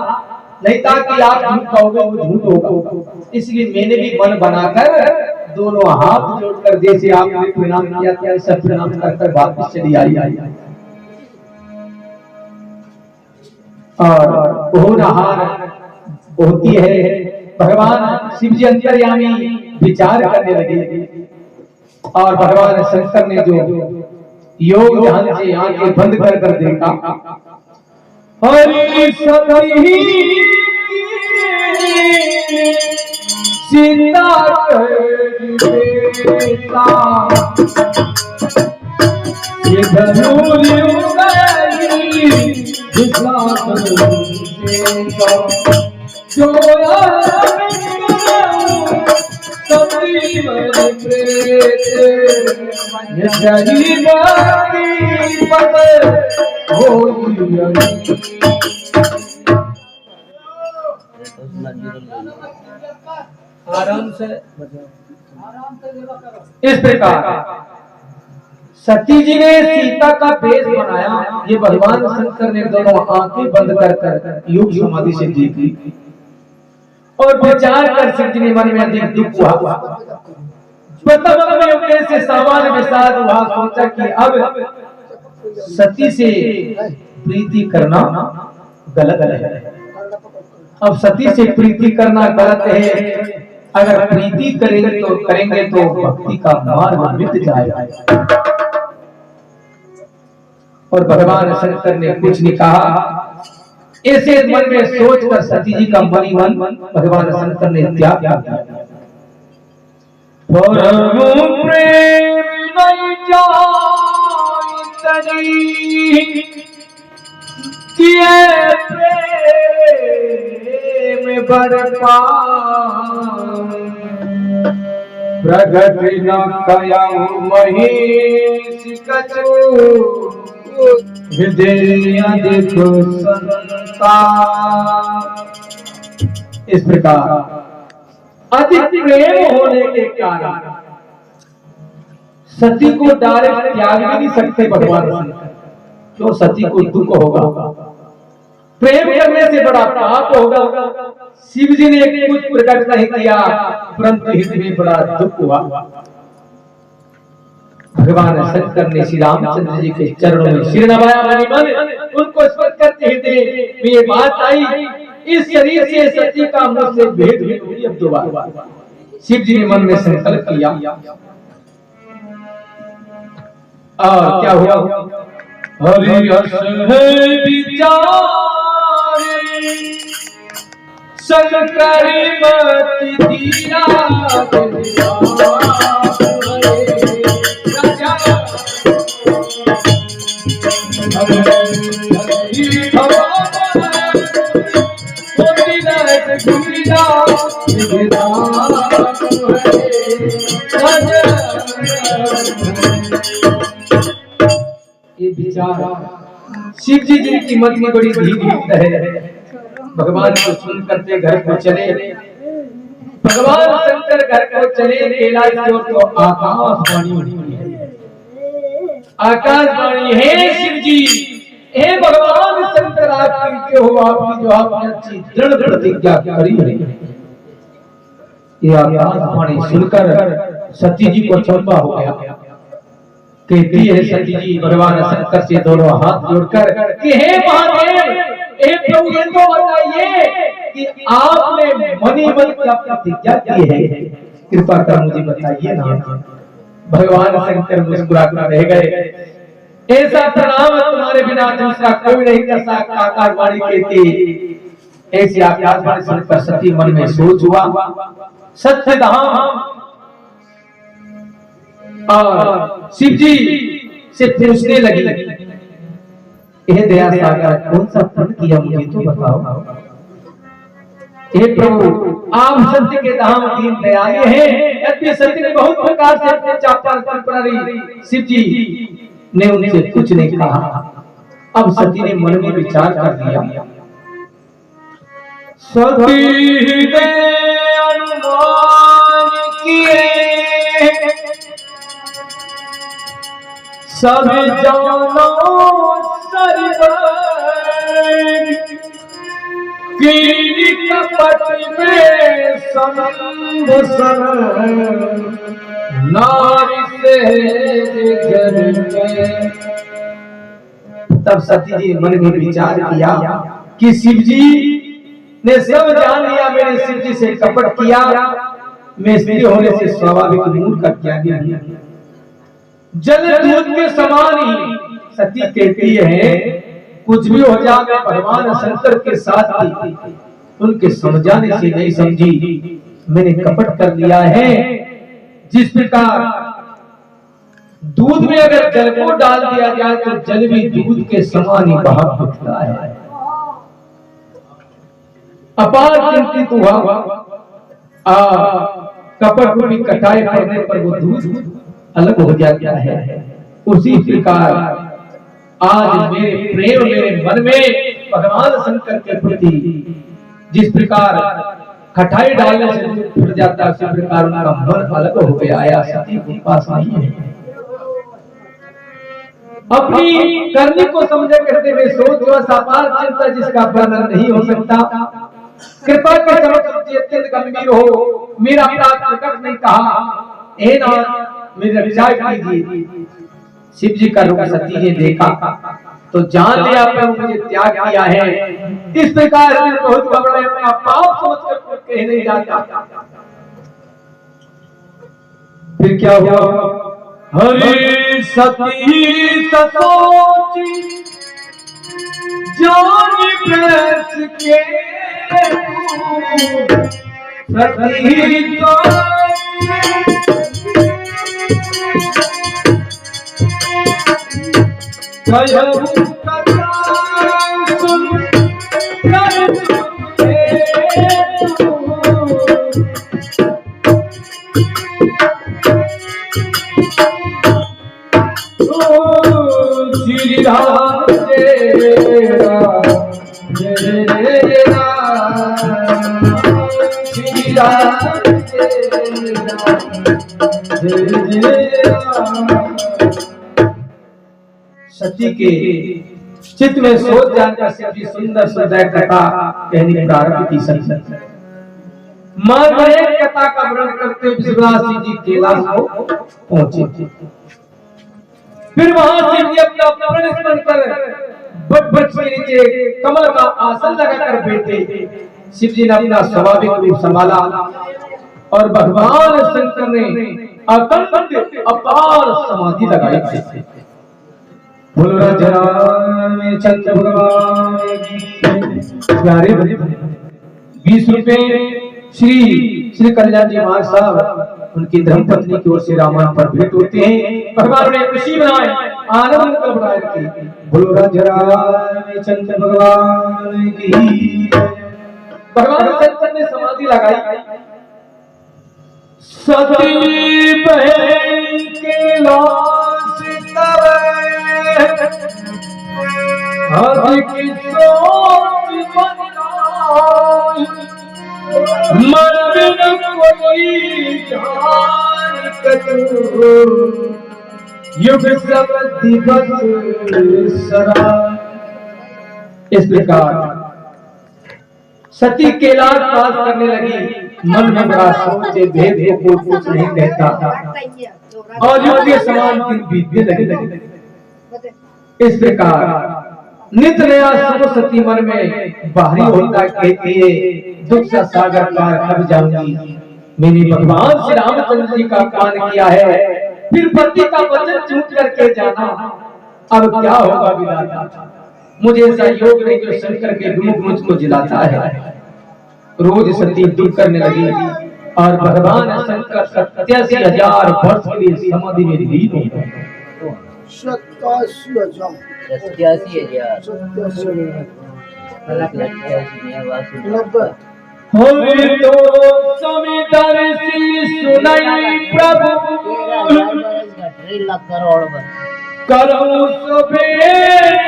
नहीं था कि आप झूठ कहोगे वो झूठ होगा। इसलिए मैंने भी मन बनाकर दोनों हाथ जोड़कर जैसे आपने प्रणाम किया था ऐसा प्रणाम कर वापस चली आई। और होती है भगवान शिव जी अंतर्यामी विचार करने लगे और भगवान शंकर ने जो योग ध्यान से आंखें बंद कर देखा, हरि सीता आराम से इस प्रकार सती जी ने सीता का भेष बनाया। ये भगवान शंकर ने दोनों आंखें बंद कर योग समाधि से देखी और विचार कर शिव जी ने मन में अधिक दुख हुआ। प्रथम अपने उपदेश से सामान्य विषाद हुआ, सोचा कि अब सती से प्रीति करना गलत है। अब सती से प्रीति करना गलत है। अगर प्रीति करेंगे तो भक्ति का मार्ग मिट जाएगा। और भगवान शंकर ने कुछ नहीं कहा। ऐसे मन में सोचकर सती जी का मन ही मन भगवान शंकर ने त्याग किया। प्रेम नहीं जाई तनी किए प्रेम बरपा प्रगट न कया महिष कछु हृदय देखो संता। इस प्रकार अधिक प्रेम होने के कारण सती को डायरेक्ट त्याग भी नहीं सकते भगवान शंकर। क्यों? सती को दुख होगा, प्रेम करने से बड़ा पाप होगा। शिव जी ने कुछ प्रकट नहीं किया, परंतु हृदय में बड़ा दुख हुआ। भगवान शंकर ने श्री रामचंद्र जी के चरणों में सिर नवाया, उनको स्पर्श करते हृदय में ये बात आई, इस शरीर से सती का मुझसे भेद हुई अब दोबारा। शिव जी ने मन में संकल्प किया। और क्या हुआ? हरि हर्ष है विचार शंकर मति दिया ये विचार शिव जी जिनकी मत में बड़ी धीमी है। भगवान को सुन करते घर को चले। भगवान शंकर घर को चले, कैलाश की ओर तो आकाशवाणी हुई है। आकाशवाणी है शिव जी, हे भगवान शंकर आपकी जो हो, आपकी जो आपने अच्छी दृढ़ प्रतिज्ञा करी है। ये आकाशवाणी सुनकर सती जी को चौंका हो गया। कहती है सती जी भगवान शंकर से दोनों हाथ जोड़कर कि हे महादेव, हे प्रभु, ये तो बताइए कि आपने मनी मन क्या प्रतिज्ञा की है, कृपा कर मुझे बताइए ना। भगवान शंकर मुस्कुराकर रह गए। ऐसा प्रणाम तुम्हारे बिना दूसरा कोई नहीं कर सकता। आकाशवाणी कहती, ऐसी आकाशवाणी सुनकर सती मन में सोच हुआ, सत्य धाम। और शिव जी से पूछने लगी, हे दया सागर, कौन सा पुण्य किया मुझे तो बताओ। हे प्रभु, आप सत्य के धाम दीन दयालु हैं। यद्यपि सत्य ने बहुत प्रकार से अपने चापा कल्पना शिव जी ने उनसे कुछ नहीं कहा। अब सती ने मन में विचार कर दिया, सती ने अनुमान किए सब जानो की कपट में संग सर नारी से घर में। तब सती जी मन में विचार किया कि शिव जी ने सब जान लिया, मैंने शिव जी से कपट किया, मैं स्त्री होने से स्वाभाविक मूर्ख का त्यागी नहीं। जल दूध के समान ही सती कहती है, कुछ भी हो जाए मैं भगवान शंकर के साथ थी, उनके समझाने से नहीं समझी, मैंने कपट कर लिया है। जिस प्रकार दूध में अगर जल को डाल दिया जाए तो जल भी दूध के समान ही बाहर उठता है। अपार चिंतित हुआ, कपट रूपी कटाई करने पर वो दूध अलग हो जाता है। उसी प्रकार आज मेरे प्रेम मेरे मन में भगवान शंकर के प्रति जिस प्रकार खटाई डालने से दूध फूट जाता है, उसी प्रकार उनका मन अलग हो गया। आया सती के पास नहीं है। अपनी करनी को समझे करते हुए सोच व सापार चिंता जिसका वर्णन नहीं हो सकता। कृपा के समक्ष अत्यंत गंभीर हो, मेरा अपराध प्रकट नहीं कहा। हे नाथ मेरी रक्षा कीजिए। शिव जी का रूप सती ने देखा तो जान लिया प्रभु मुझे त्याग किया है। इस प्रकार से बहुत घबराए, अपना पाप समझकर कहीं नहीं जाता। फिर क्या हुआ? हरे सती सतोची जान प्रेस के सती तो श्री राम सती के चित्त में सोच जानकर शिव जी सुंदर सुंदर कथा कहने प्रारंभ की। सती मार्ग में कथा का वर्णन करते हुए शिवराज जी कैलाश को पहुंचे। फिर वहां शिव जी अपना प्रण स्मरण कर वृक्ष के नीचे कमल का आसन लगाकर बैठे। शिव जी ने अपना स्वाभाविक रूप संभाला और भगवान शंकर ने अखंड अपार समाधि लगाई थी। बोलो रामचंद्र भगवान की प्यारे 20 रुपए श्री कल्याण जी महाराज साहब उनकी धर्मपत्नी की ओर से रामायण पर भेंट होते हैं। भगवान ने खुशी बनाए, आनंद बढ़ाए की। बोलो रामचंद्र भगवान की। भगवान शंकर ने समाधि लगाई। सती बहन के लाश की सोच बनाई, मन बिन कोई जान करो, युग सब दिवस सरा। इस प्रकार सती कैलाश पास करने लगी। मन में बड़ा सोचे, भेद को कुछ नहीं कहता और युग के समान दिन बीतने लगे। इस प्रकार नित्य नया सब सती मन में बाहरी होता कहती है, दुख सा सागर पार कर जाऊंगी। मैंने भगवान श्री रामचंद्र जी का अपमान किया है, फिर पति का वचन झूठ करके जाना, अब क्या होगा विधाता। मुझे ऐसा योग नहीं जो शंकर के विमुख मुझको जिलाता है। रोज सती दुख करने लगी और भगवान शंकर 87,000 वर्ष के लिए समाधि में लीन हो गए। 87,000 हरि तो समिदर्शी सुनाई प्रभु करो सबे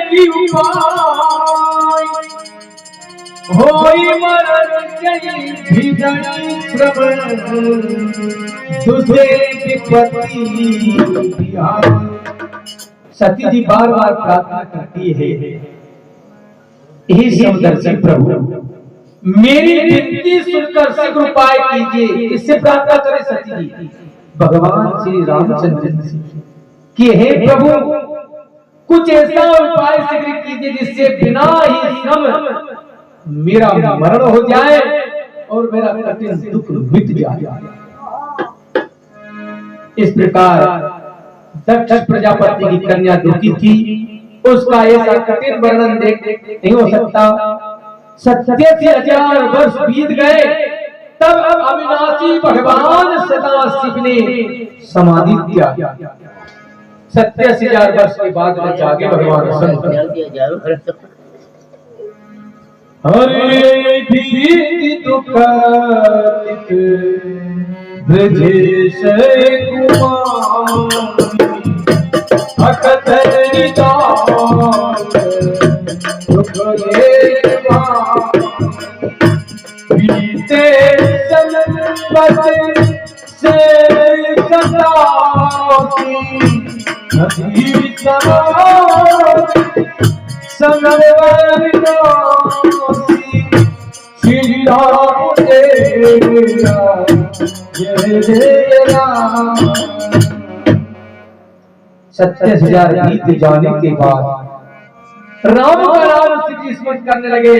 की उपाय, होई मरण जय भीषणी श्रवण, तुझे विपत्ति बिहार। सती जी बार बार प्रार्थना करती है, हे समदर्शी प्रभु मेरी विनती सुनकर शीघ्र उपाय कीजिए। इससे प्रार्थना करे सती जी भगवान श्री रामचंद्र जी कि हे प्रभु कुछ ऐसा उपाय शीघ्र कीजिए जिससे बिना ही श्रम मेरा मरण हो जाए और मेरा कठिन दुख मिट जाए। इस प्रकार दक्ष प्रजापति की कन्या दुखी थी, उसका ऐसा कठिन वर्णन देख नहीं हो सकता। 87,000 वर्ष बीत गए, तब अविनाशी भगवान सदाशिव ने समाधि दिया। 87,000 वर्ष के बाद में जागे भगवान शंकर। हरे भीति दुखित ब्रजेश कुमार, भक्त निदान दुख लेवा, बीते संपत से सताती, नदी संगवर्णासी, श्री राम तेरा जय जय राम। 37,000 गीत जाने के बाद राम का नाम सती स्मरण करने लगे।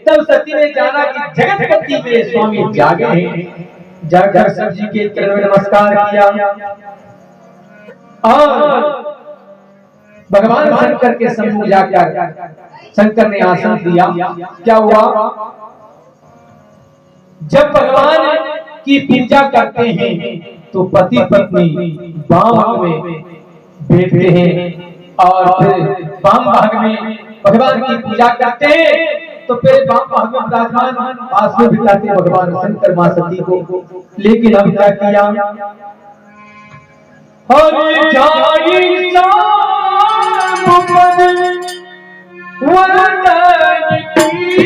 तब सती ने जाना कि जगतपति मेरे स्वामी जागे हैं। जाकर सब जी के चरणों में नमस्कार किया और भगवान शंकर के सम्मुख जाकर शंकर ने आसन दिया। क्या हुआ? जब भगवान की पूजा करते हैं तो पति पत्नी वाम भाग में बैठते हैं और फिर वाम भाग में भगवान की पूजा करते हैं। तो फिर वाम भाग में विराजमान पास में बिठाते भगवान शंकर मां सती को। लेकिन अब क्या किया? हरि जाई वरदान कीनो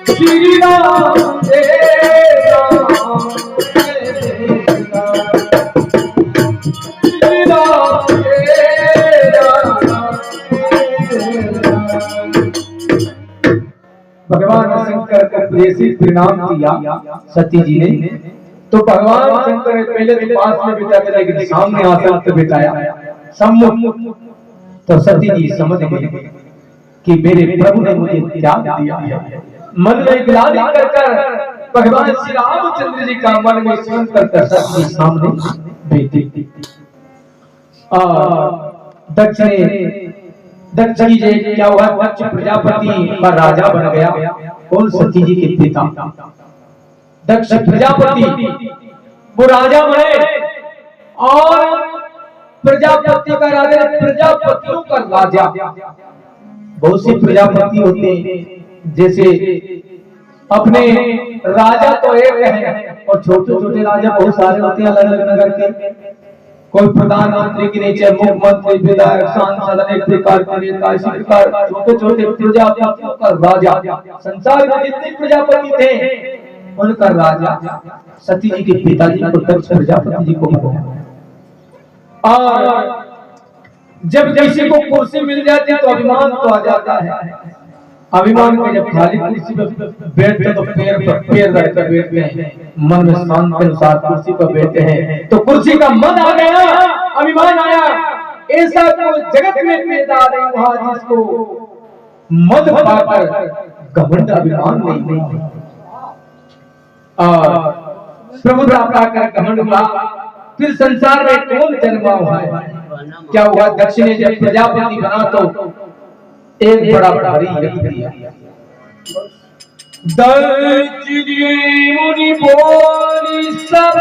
श्री राम जय राम श्री राम जय राम। भगवान शंकर को प्रेषित प्रणाम किया सती जी ने। तो भगवान शंकर ने पहले तो पास में बिठाया, लेकिन सामने आसन पे बिठाया सम्मुख। तो सती जी समझ गई कि मेरे प्रभु ने मुझे त्याग दिया है। मन में ग्लानि कर भगवान श्री रामचंद्र जी का मन में स्मरण कर सती सामने बैठी। दक्ष जी क्या हुआ? दक्ष प्रजापति का राजा बन गया। कौन? सती जी के पिता दक्ष प्रजापति वो राजा बने। और प्रजापति का राजा, प्रजापतियों का राजा। बहुत से प्रजापति होते हैं, जैसे अपने राजा तो एक है और छोटे छोटे राजा बहुत सारे होते हैं अलग अलग नगर के। कोई प्रधानमंत्री के नीचे मुख्यमंत्री, विधायक, सांसद, अनेक प्रकार के नेता। इसी प्रकार छोटे छोटे प्रजापतियों का राजा। संसार में जितने प्रजापति थे उनका राजा सती जी के पिताजी को दक्ष प्रजापति जी को बनाया। और जब किसी को कुर्सी मिल जाती है तो अभिमान तो आ जाता है। अभिमान के जब खाली कुर्सी पर बैठते तो पैर पर पैर रखकर बैठते हैं, मन में शांत के अनुसार कुर्सी पर बैठते हैं तो कुर्सी का मन आ गया, अभिमान आया। ऐसा तो जगत में पैदा नहीं हुआ जिसको मद पाकर घमंड अभिमान नहीं। और प्रभुता पाकर घमंड हुआ, फिर संसार में कौन जन्मा हुआ है? क्या हुआ? दक्ष ने जब प्रजापति बना तो एक बड़ा भारी यज्ञ किया। दक्ष जी मुनि बोली सब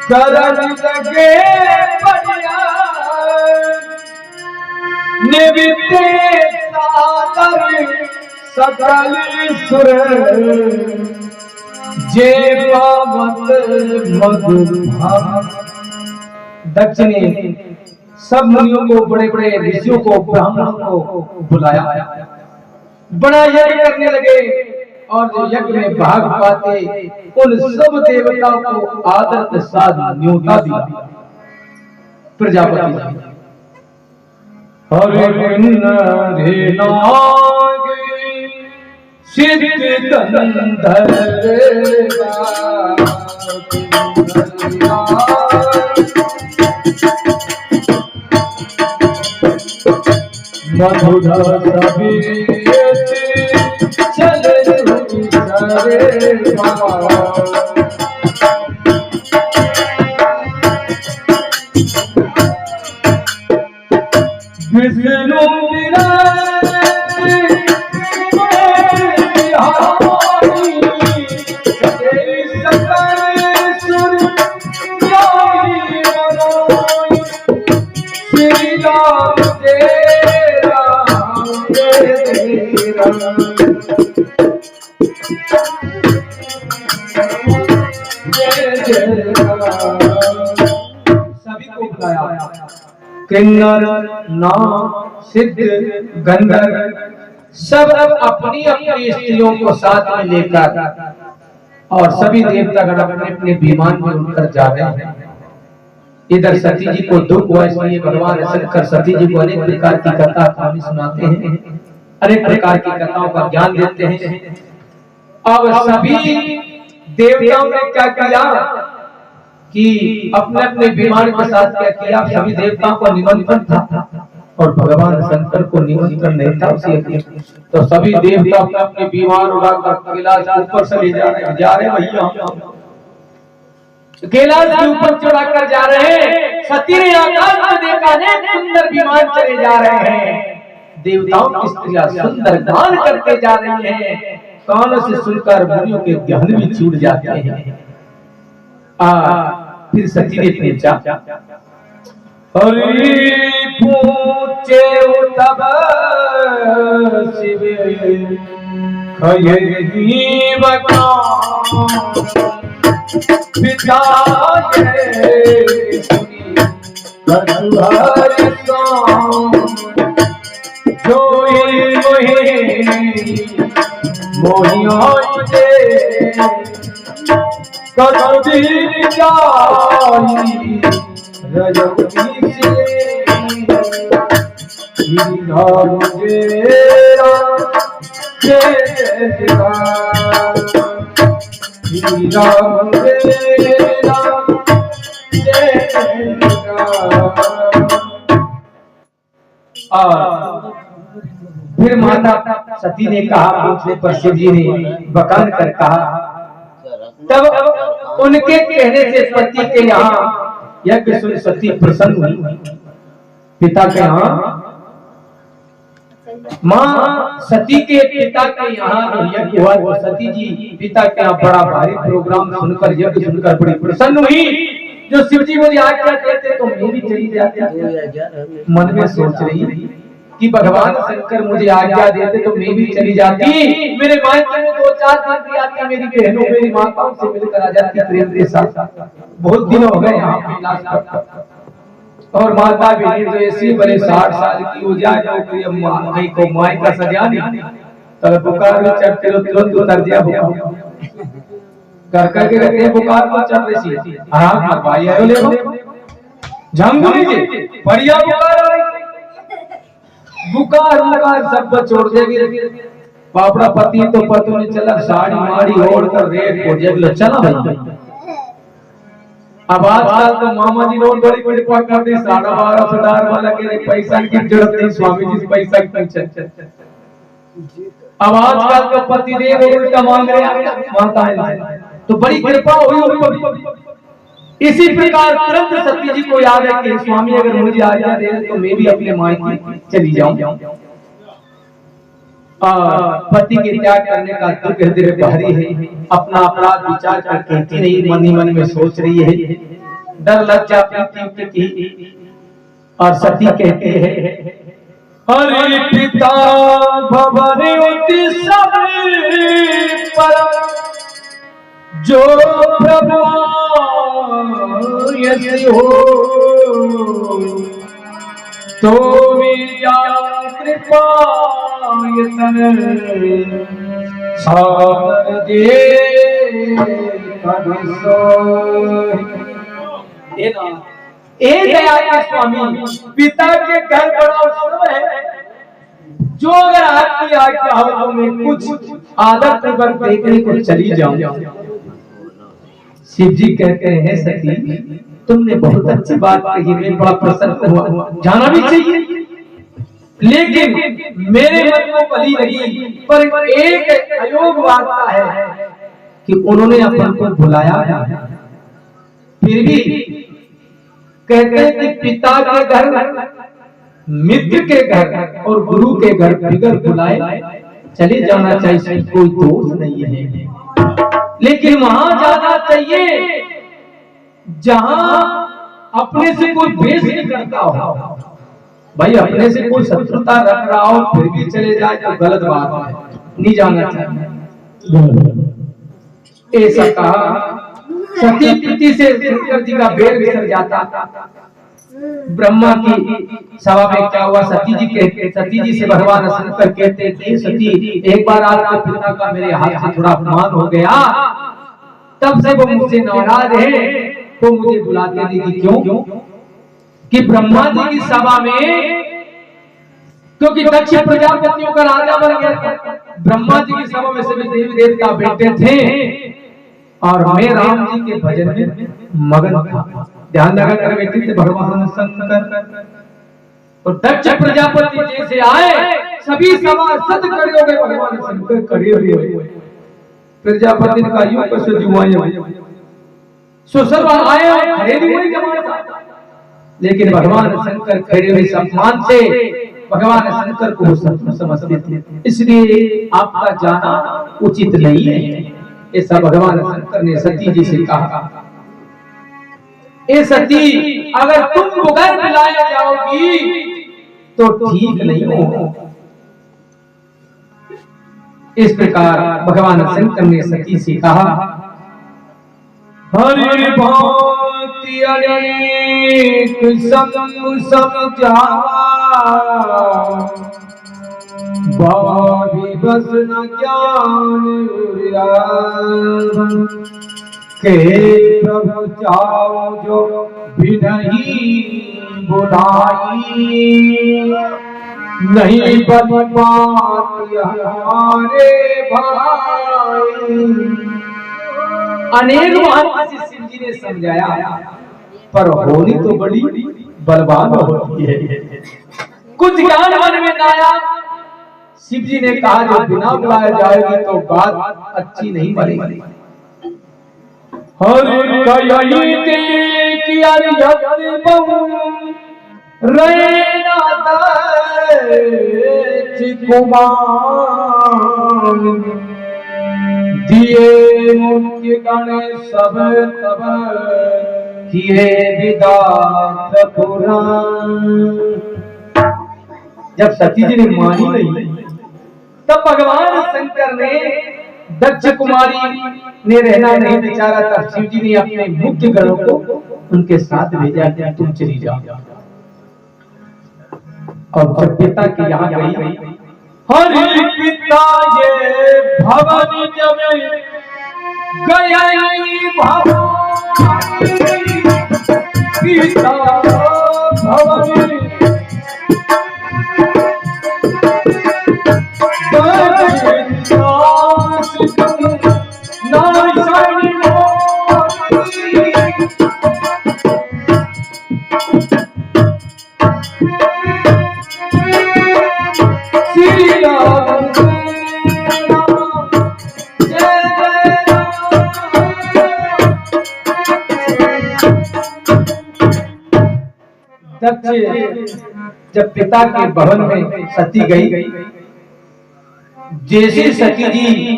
करन लगे बढ़िया, निविते सादर सकल सुर जे पावत मधुभाव। दक्ष ने सब मुनियों को, बड़े बड़े ऋषियों को, ब्राह्मणों को बुलाया, बड़ा यज्ञ करने लगे। और यज्ञ में भाग पाते उन सब देवताओं को आदर के साथ न्योता दिया। प्रजापति हरे सिद्ध गंधर्व मधुरा चले विष्णु सभी को बुलाया। किन्नर, नाग, सिद्ध, गंधर्व सब अपनी अपनी स्त्रियों को साथ में लेकर और सभी देवतागण अपने अपने विमान में उड़कर जा रहे हैं। इधर सती जी को दुख हुआ, इसलिए भगवान शंकर सती जी को अनेक प्रकार की कथा कहानी सुनाते हैं, अनेक प्रकार की कथाओं का ज्ञान देते हैं। अब सभी देवताओं ने क्या किया कि अपने अपने विमान के साथ क्या किया, सभी देवताओं को निमंत्रण था और भगवान शंकर को निमंत्रण नहीं था उसे। तो सभी देवता अपने अपने विमान उड़ाकर कैलाश के ऊपर से ले जा रहे भैया, कैलाश के ऊपर चढ़ाकर जा रहे हैं। सती ने आकाश में देखा अनेक सुंदर विमान चले जा रहे हैं, देवताओं की स्त्रियां सुंदर गान करते जा रही हैं, कानों से सुनकर मुनियों के ध्यान भी छूट जाते हैं। फिर सती ने पूछा, हरि पूछे तब शिव खयही बका पिता जो मोहिया कदीर जाई रजनी फिर माता सती ने कहा, पूछने पर शिव जी ने बकान कर कहा। तब उनके कहने से पति के यहाँ यज्ञ सुन सती प्रसन्न हुई। पिता के यहाँ, माँ सती के पिता के यहाँ यज्ञ हुआ तो सती जी पिता के यहाँ बड़ा भारी प्रोग्राम सुनकर, यज्ञ सुनकर बड़ी प्रसन्न हुई। जो शिव जी मुझे आज्ञा देते तो मैं भी चली जाती। मन में सोच रही कि भगवान शंकर मुझे आज्ञा देते तो मैं भी चली जाती, मेरे मायके में 2-4 दिन भी आती, मेरी बहनों मेरी माताओं से मिलकर आ जाती प्रेम के साथ। बहुत दिन हो गए यहाँ पे इलाज करता, और माता बहन तो ऐसी बड़े 60 साल की हो जाए कहीं को माई का सजा नहीं, तब बुखार में चढ़ते रहो तुरंत उतर दिया बुखार कर करके रहते हैं, बुखार को चढ़ रही थी। हाँ भाई आयो ले झंगुनी जी बढ़िया बुखार सब छोड़ देगी। पापड़ा पति तो पतो नहीं चला, साड़ी माड़ी ओढ़ कर रेट हो जाए चला भाई। अब आजकल तो मामा जी नोट बड़ी बड़ी कर दी, 12.5 हजार वाला के पैसा की जरूरत नहीं, स्वामी जी पैसा की टेंशन। अब आजकल तो पति देव उल्टा मांग रहे हैं माताएं, तो बड़ी कृपा हुई उनको। इसी प्रकार तुरंत सती जी को याद है कि स्वामी अगर मुझे आज्ञा दे तो मैं भी अपने मायके चली जाऊं। पति के त्याग करने का दुख हृदय में भारी है, अपना अपराध विचार कर कहती नहीं, मन ही मन में सोच रही है, डर लज्जा प्रीति की। और सती कहते हैं, हरि पिता भवति सब पर जो प्रभु यदि हो तो मेरा कृपा यतन सागर दे ए दया के स्वामी, पिता के घर बड़ा उत्सव है, जो अगर आपकी आज्ञा हो तो मैं कुछ आदत पर देखने को चली जाऊं। शिव जी कहते हैं, सती तुमने बहुत अच्छी बात कही, मैं बड़ा प्रसन्न हुआ, जाना भी चाहिए, लेकिन मेरे मन को बली लगी। पर एक अयोग वार्ता है कि उन्होंने अपन को बुलाया है, फिर भी कहते हैं कि पिता के घर, मित्र के घर और गुरु के घर बिगर बुलाए चले जाना चाहिए, कोई दोष नहीं है। लेकिन वहां जाना चाहिए जहां अपने से कोई द्वेष नहीं करता हो। भाई अपने से कोई शत्रुता रख रहा हो फिर भी चले जाए तो गलत बात है, नहीं जाना चाहिए। ऐसा कहा, सती प्रीति से शंकर जी का बेर बिसर जाता। ब्रह्मा की सभा में क्या हुआ, सती जी से भगवान शंकर कहते थे, सती एक बार आपके पिता का मेरे हाथ से थोड़ा अपमान हो गया, तब से वो मुझसे नाराज है, तो मुझे बुलाते नहीं थी। क्यों? कि ब्रह्मा जी की सभा में, क्योंकि दक्ष प्रजापतियों का राजा बन गया था, ब्रह्मा जी की सभा में सभी देवी देवता बैठे थे और मैं राम जी के भजन में मगन था। ध्यान लगा कर बैठे थे भगवान शंकर। और दक्ष प्रजापति जैसे आए सभी सभासद खड़े हो गए, भगवान शंकर खड़े हुए। प्रजापति ने कहा यूं कैसे जुआए, सो सब आए और खड़े भी हुए जमात, लेकिन भगवान शंकर खड़े हुए सम्मान से भगवान शंकर को समझते थे, इसलिए आपका जाना उचित नहीं है। ऐसा भगवान शंकर ने सती जी से कहा। ए सती, अगर तुम बगैर बुलाए जाओगी तो ठीक नहीं हो। इस प्रकार भगवान शंकर ने सती से कहा, हरि भांति अनेक समझा बारी बस न ज्ञान के प्रभु चाओ जो भी नहीं बुलाई, नहीं बन पाती हमारे भाई। अनेक बार शिव जी ने समझाया, पर होनी तो बड़ी बलवान होती है। कुछ ज्ञान मन में आया, शिव जी ने कहा जो बिना बुलाए जाएगी तो बात अच्छी नहीं बनेगी। हर कई की अरियत बहु रैना कुमार दिए मुख्य गण सब तब किए विदात पुराण। जब सती जी ने मानी नहीं, तब भगवान शंकर ने दक्ष कुमारी ने रहना नहीं बेचारा, तब शिव जी ने अपने मुख्य गणों को उनके साथ भेजा कि तुम चली जाओ। और जब पिता के यहाँ गई, हरि पिता ये भवन जब गई भवानी, पिता भवन जब पिता के भवन में सती गई, जैसे सती जी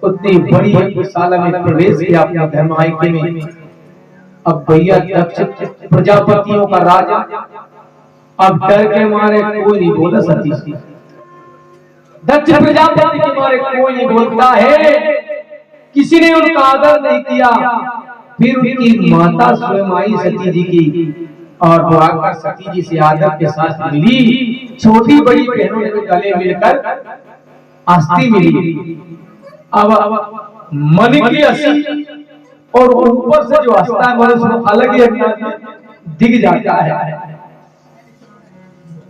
उतनी बड़ी यज्ञशाला में प्रवेश किया अपने धर्मायके में, अब भैया दक्ष प्रजापतियों का राजा, अब डर के मारे कोई नहीं बोला सती से। दक्ष प्रजापति के मारे कोई नहीं बोलता है, किसी ने उनका आदर नहीं किया। फिर उनकी माता स्वयं आई सती जी की और वो आकर सती जी से आदर के साथ मिली। छोटी बड़ी बहनों ने गले मिलकर आस्ती मिली। अब मन की हंसी और ऊपर से जो हंसता है मन अलग ही दिख जाता है।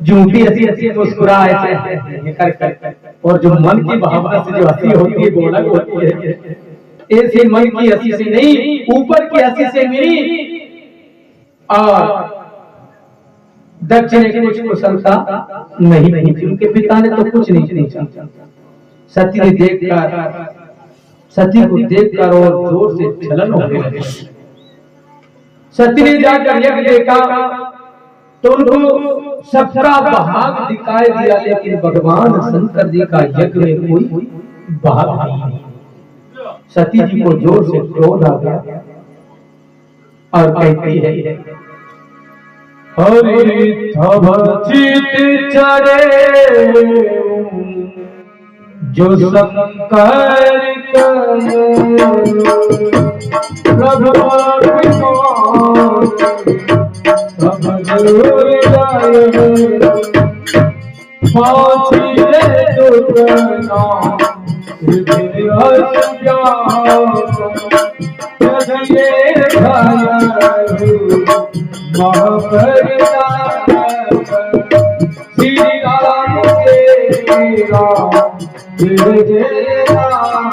झूठी हंसी हंसी मुस्कुरा ऐसे कर, और जो मन की भावना से जो हंसी होती है वो अलग होती है। ऐसे मन की हंसी से नहीं, ऊपर की हंसी से मिली। और दक्ष ने कुछ कुशलता नहीं थी, उनके पिता ने तो कुछ नहीं चाहा। सती ने देखकर, सती को देखकर और जोर से जलन होने लगी। सती ने जाकर यज्ञ देखा तो उनको सबका भाग दिखाई दिया, लेकिन भगवान शंकर जी का यज्ञ में कोई भाग नहीं। सती जी को जोर से क्रोध आ गया और कहती है, हरि तब चित चढ़े जो शंकर प्रभु हृदय श्री राम के राम जय जय राम।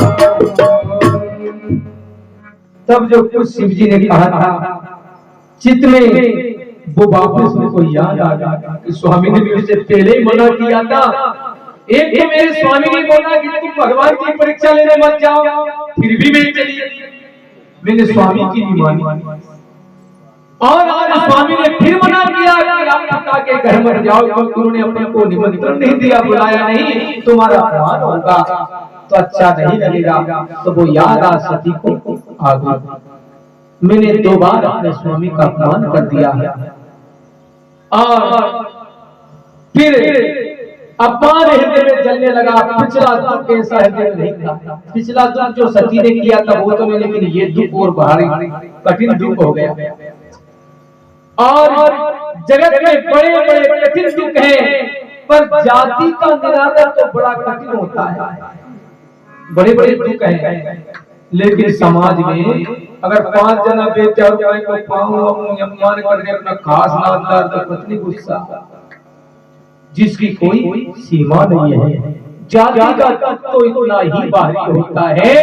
तब जो कुछ शिव जी ने कहा था चित्त में, वो वापस उनको याद आ गया कि स्वामी ने भी उससे पहले ही मना किया था। एक तो मेरे स्वामी ने बोला कि तुम भगवान की परीक्षा लेने मत जाओ, फिर भी मैं चली, मैंने स्वामी की नहीं मानी। और आज स्वामी ने फिर मना किया कि आप पिता के घर मत जाओ, क्योंकि उन्होंने अपने को निमंत्रण नहीं दिया, बुलाया नहीं, तुम्हारा अपमान होगा तो अच्छा नहीं लगेगा। तो वो याद आ सती को आ गई, मैंने 2 बार अपने स्वामी का अपमान कर दिया है। और फिर अपमान हृदय में जलने लगा। पिछला दुख ऐसा हृदय में नहीं था, पिछला दुख जो सती ने किया था वो तो नहीं, लेकिन ये दुख और भारी कठिन दुख हो गया। और जगत में बड़े बड़े कठिन दुख हैं, पर जाति का निरादर तो बड़ा कठिन होता है। बड़े बड़े दुख हैं, लेकिन समाज में अगर 5 जना बेचारों को अपमान करके अपना खास नादार तो पत्नी गुस्सा, जिसकी कोई सीमा नहीं है। जाति का दुख तो इतना ही बाहरी होता है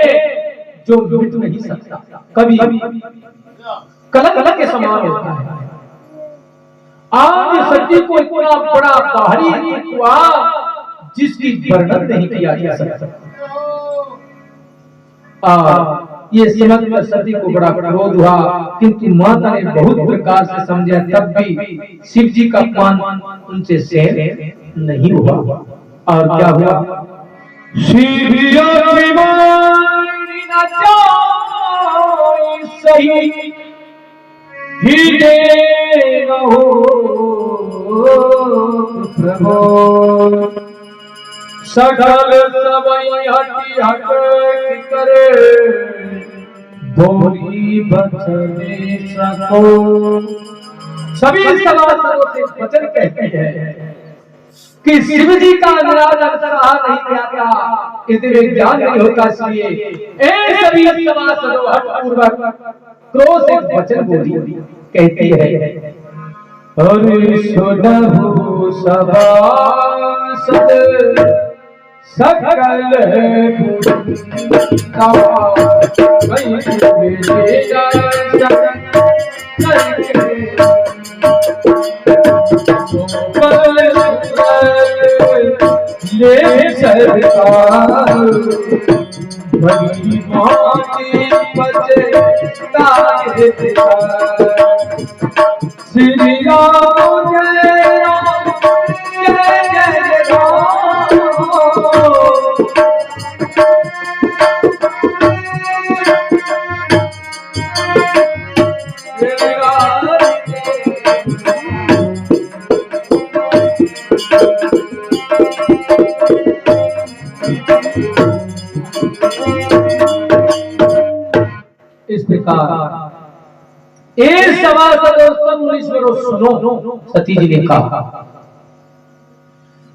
जो मिट नहीं सकता, कभी कलंक के समान होता है। आज सती को इतना बड़ा बाहरी दुख हुआ जिसकी वर्णन नहीं किया जा सकता। ये समझ में सती को बड़ा क्रोध हुआ, किंतु माता ने बहुत प्रकार से समझा, तब भी शिव जी का अपमान उनसे सहन नहीं हुआ। और क्या हुआ? सही ही दे प्रभु सकल सबई हटी हट करे बोली बचने सको। सभी सभासदों से वचन कहते हैं कि शिव जी का निरादर सहा नहीं जाता, इसलिए ज्ञान नहीं होता। इसलिए सभी सभासदों हठपूर्वक क्रोध से वचन बोली कहती है, अरे सुनहु सभासद सकल ले सरकार बड़ी मानी बचता श्री राम जय राम जय जय राम। इस प्रकार सभासदों मुनीश्वरों सुनो, सती जी ने कहा,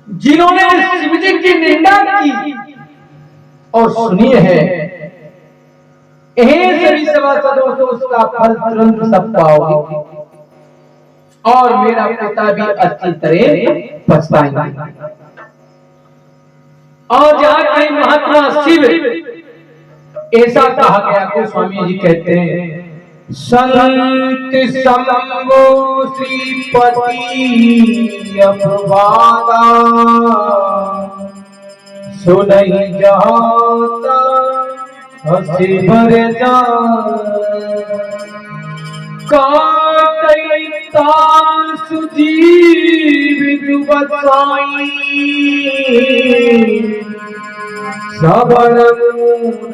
जिन्होंने शिव जी की निंदा की और सुनी है, सभी सभासदों से उसका फल तुरंत सब पाओगे और मेरा पिता भी अच्छी तरह पछताएंगे। और जहां कहीं महात्मा शिव ऐसा कहा गया तो स्वामी जी कहते हैं, संत शंभो श्रीपति अपवादा सुनहि जाता हंसी भर जा काटैता सुजीव बसाई सबन मून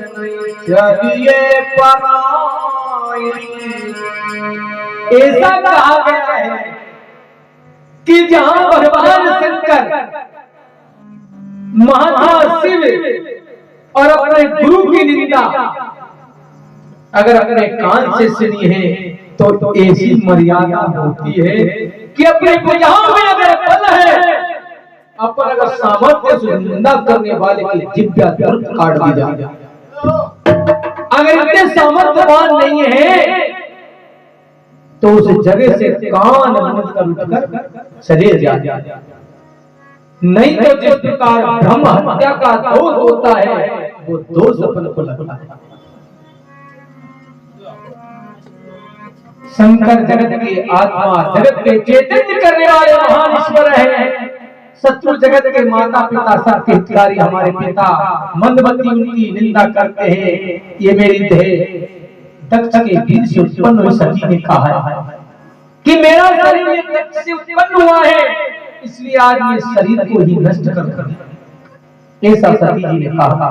चलिए पराई। ऐसा कहा गया है कि जहां भगवान शंकर महात्मा शिव और अपने गुरु की निंदा अगर अपने कान से सुनी है तो ऐसी मर्यादा होती है कि अपने भुजाओं में अगर बल है, अपन अगर सामर्थ्य से निंदा करने वाले की जिब्या तुरंत काट दी जाए। अगर इतने सामर्थ्यवान नहीं है तो उस जगह से कान बंद कर उठकर चले जाते। नहीं तो जिस प्रकार ब्रह्म हत्या का दोष होता है वो दोष अपन को लगता है। शंकर जगत के आत्मा, जगत के चैतन्य करने वाले महान ईश्वर हैं। शत्रु जगत के माता पिता सबके हितकारी हमारे पिता मंदमती उनकी निंदा करते हैं। ये मेरी देह दक्ष के बीज से उत्पन्न हुई सती ने कहा है कि मेरा शरीर ये दक्ष से उत्पन्न हुआ है, इसलिए आज मैं शरीर को ही नष्ट कर दूं, ऐसा सती जी ने कहा।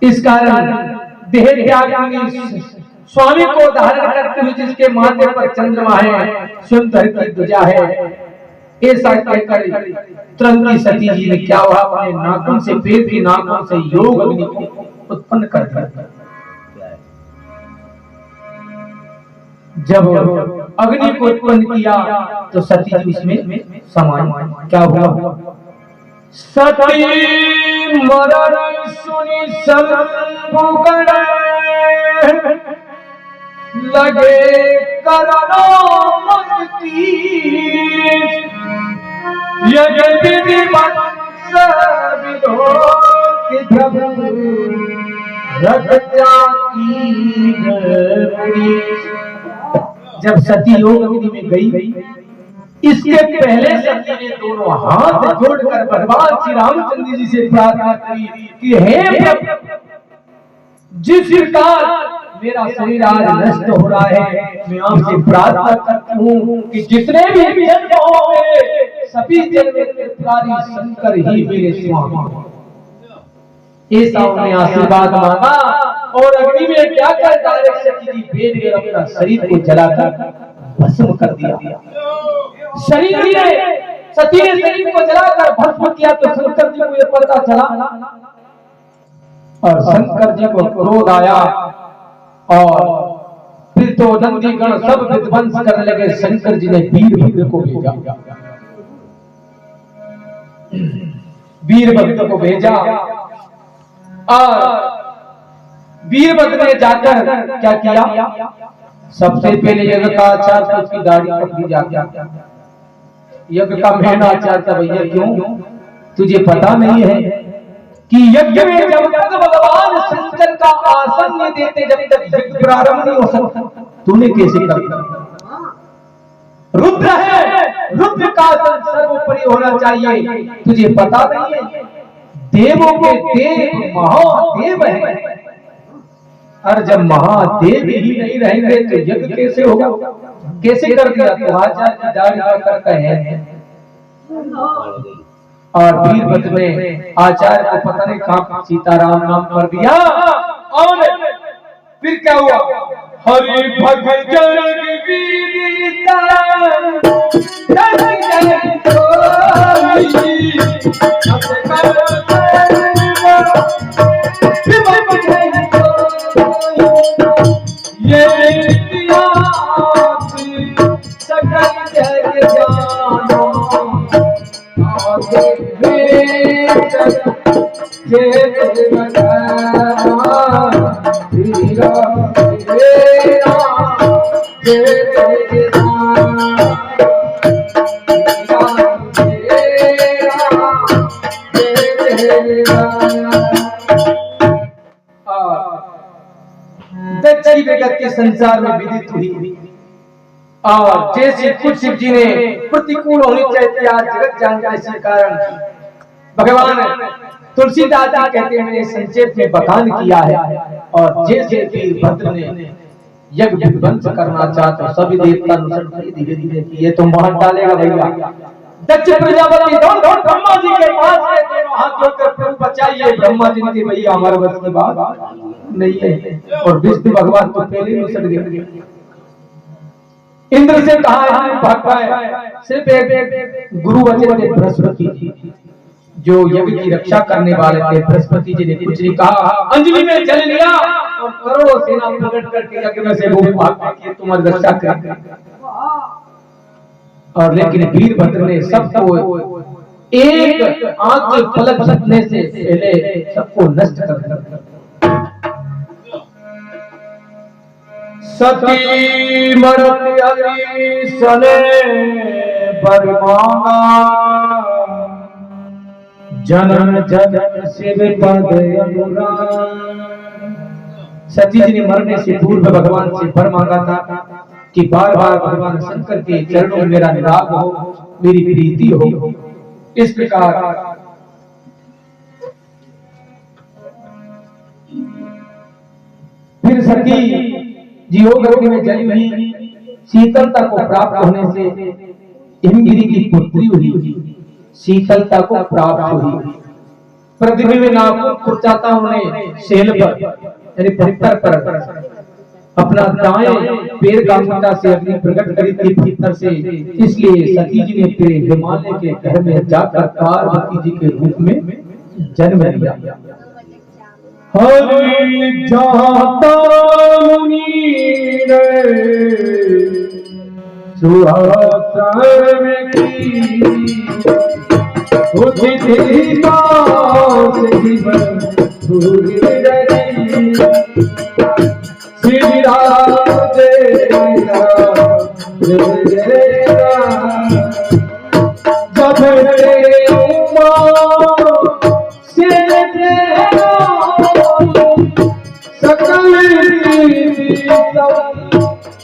इस कारण देह त्यागी स्वामी को धारण करते हुए जिसके माथे पर चंद्रमा है, सुंदर की ध्वजा है, ऐसा कहकर तुरंत ही सती जी ने क्या हुआ, अपने नाखून से, पेट की नाखून से योग अग्नि को उत्पन्न कर दिया। जब अग्नि को उत्पन्न किया तो सती जी इसमें समान क्या हुआ। सती मरण सुनी शंभु गण लगे करनो मुक्ति, यज्ञ विधि वंश विधोति प्रभु रक्षा की गरी। जब सती योग अग्नि में गई, इसके पहले सती ने दोनों हाथ जोड़कर भगवान श्री रामचंद्र जी से प्रार्थना की कि हे प्रभु, जिस प्रकार मेरा शरीर आज नष्ट हो रहा है, मैं आपसे प्रार्थना करती हूँ कि जितने भी जन्म होंगे सभी जन्म त्रिपुरारी शंकर ही मेरे स्वामी। ऐसा उन्हें आशीर्वाद मांगा और अग्नि में क्या कर डायरेक्ट सती जी भेद कर अपना शरीर को जलाकर भस्म कर दिया। शरीर ने सती ने शरीर को जलाकर भस्म किया तो शंकर जी को यह पता चला और शंकर जी को क्रोध आया और फिर तो नंदी गण सब विध्वंस करने लगे। शंकर जी ने वीरभद्र को भेजा, वीरभद्र को भेजा और वीरभद्र ने जाकर क्या किया, सबसे पहले यज्ञ का आचार तो उसकी दाढ़ी पकड़ी जाकर यज्ञ का मेन आचार था। भैया क्यों, तुझे पता नहीं है कि यज्ञ में जब तक भगवान शंकर का आसन नहीं देते जब तक यज्ञ प्रारंभ नहीं हो सकता। तूने कैसे कर दिया? रुद्र है, रुद्र का आसन सर्वोपरि होना चाहिए, तुझे पता नहीं है? देवों के देव महादेव है, और जब महादेव ही नहीं रहेंगे तो यज्ञ कैसे होगा? कैसे कर दिया? तो आचार्य की दाढ़ी पकड़ है। और वीरभद्र ने आचार्य को पता नहीं कहां सीताराम नाम कर दिया और फिर क्या हुआ, हरि भक्त जन वीरता दक्षिणी जगत के संसार में विदित हुई और जैसे कुछ शिव जी ने प्रतिकूल होनी चाहिए आज जगत जानता, इसी कारण भगवान तुलसीदास जी कहते हैं मैंने संक्षेप में बखान किया है। और जैसे वीरभद्र ने यज्ञ विध्वंस करना चाहते सभी देवता धीरे धीरे ये तो मार डालेगा भैया। दक्ष प्रजापति दौड़ दौड़ ब्रह्मा जी के पास गए, दोनों हाथ जोड़कर प्रभु बचाइए। ब्रह्मा जी ने भैया हमारे बस की बात नहीं है, और विष्णु भगवान तो पहले ही उछल गए। इंद्र से कहा भाग पाए, सिर्फ एक गुरु वचन थे बृहस्पति जी जो यज्ञ की रक्षा करने वाले थे। बृहस्पति जी ने कुछ नहीं कहा, अंजलि में जल लिया और करोड़ों सेना प्रकट करके यज्ञ में से वो भाग के तुम्हारी रक्षा कर। और लेकिन वीरभद्र ने सबको एक आंख के पलक झपकने से पहले सबको नष्ट कर दिया। सती मरत अति सने पर मांगा, जनन जनन शिव पद अनुराग। सती जी ने मरने से पूर्व भगवान से वर मांगा था कि बार बार भगवान शंकर के चरणों में मेरा निराग हो, मेरी प्रीति हो। इस प्रकार फिर सती जी अग्नि में जली हुई, शीतलता को प्राप्त होने से हिमगिरी की पुत्री हुई, शीतलता को प्राप्त हुई। पृथ्वी में नागपुर खुर्चाता उन्हें शैल पर यानी पत्थर पर अपना दाएं पैर का अंगूठा से अग्नि प्रकट करी थी भीतर से। इसलिए सती जी ने फिर हिमालय के घर में जाकर पार्वती जी के रूप में जन्म लिया। हरि जाता मुनि सुहासन में की उदित जीवन भूरि रही। श्री राम जय राम जय राम। जब रे उमा से सकल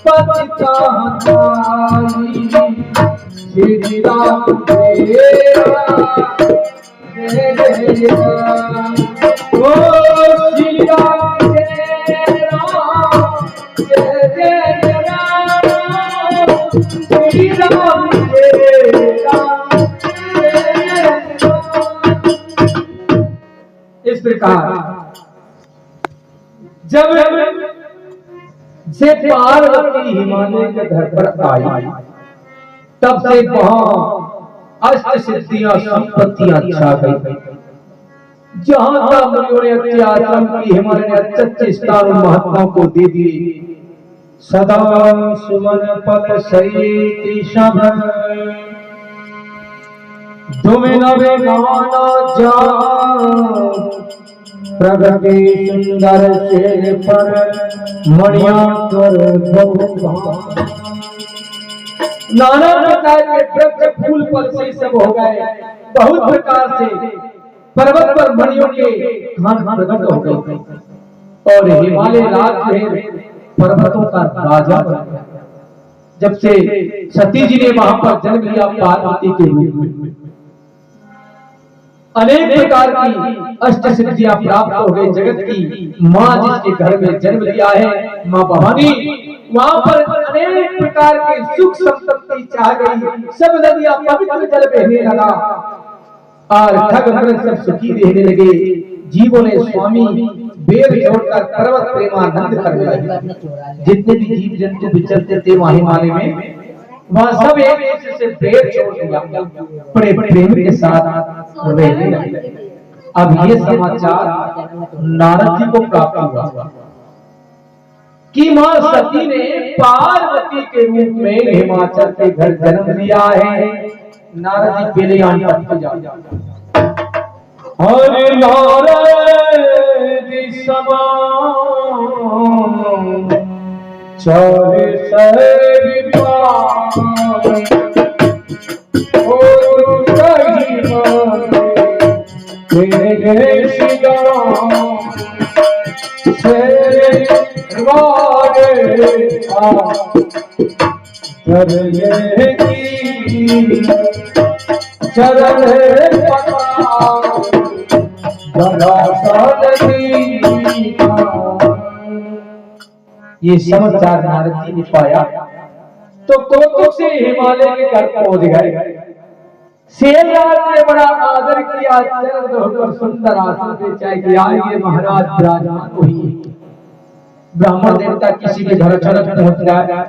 पतिता श्री राम जय राम जय राम। ओ श्री राम जय राम जय राम। श्री राम जय राम जय राम। इस प्रकार जब से पार्वती हिमालय के घर पर आई, तब से वहां अष्ट सिद्धियां संपत्तियां छा गई। जहां तक मुनियों ने अच्छे आश्रम की, हिमालय ने अच्छे स्थान महात्माओं को दे दिए। सदा सुमन पद सही शब तुम नवे गाना जा प्रगति सुंदर से पर मणिया कर नाना प्रकार के वृक्ष फूल फल से सब हो गए। बहुत प्रकार से पर्वत पर मणियों के खान प्रकट हो गए और हिमालय राज है पर्वतों का राजा बन गया। जब से सती जी ने वहां पर जन्म लिया पार्वती के रूप में, अनेक प्रकार की अष्ट सिद्धियां प्राप्त हो गई। जगत की माँ जिसके घर में जन्म लिया है माँ भवानी, वहां पर अनेक प्रकार के सुख संपत्ति चाह गई। सब नदियां पवित्र जल बहने लगा और ठग मृग सब सुखी रहने लगे। जीवों ने स्वामी बेर छोड़कर पर्वत प्रेमानंद करने लगे। जितने भी जीव जंतु विचरते थे वहां हिमालय में, वहां सब एक दूसरे से बेर छोड़ दिया, बड़े प्रेम के साथ रहने लगे। अब ये समाचार नारद जी को प्राप्त हुआ कि मां सती ने पार्वती के रूप में हिमाचल के घर जन्म लिया है। नारद जी पहले यहाँ जाओ। हरि नारद समा चल ये समाचार नारद जी ने पाया तो कौतुक से हिमालय के घर पहुंच गए। शेरराज ने बड़ा आदर किया, चरण धोकर सुंदर आसन पे चाय किया। ये महाराज विराजमान हुई। ब्राह्मण देवता किसी के घर अचानक पहुंच गया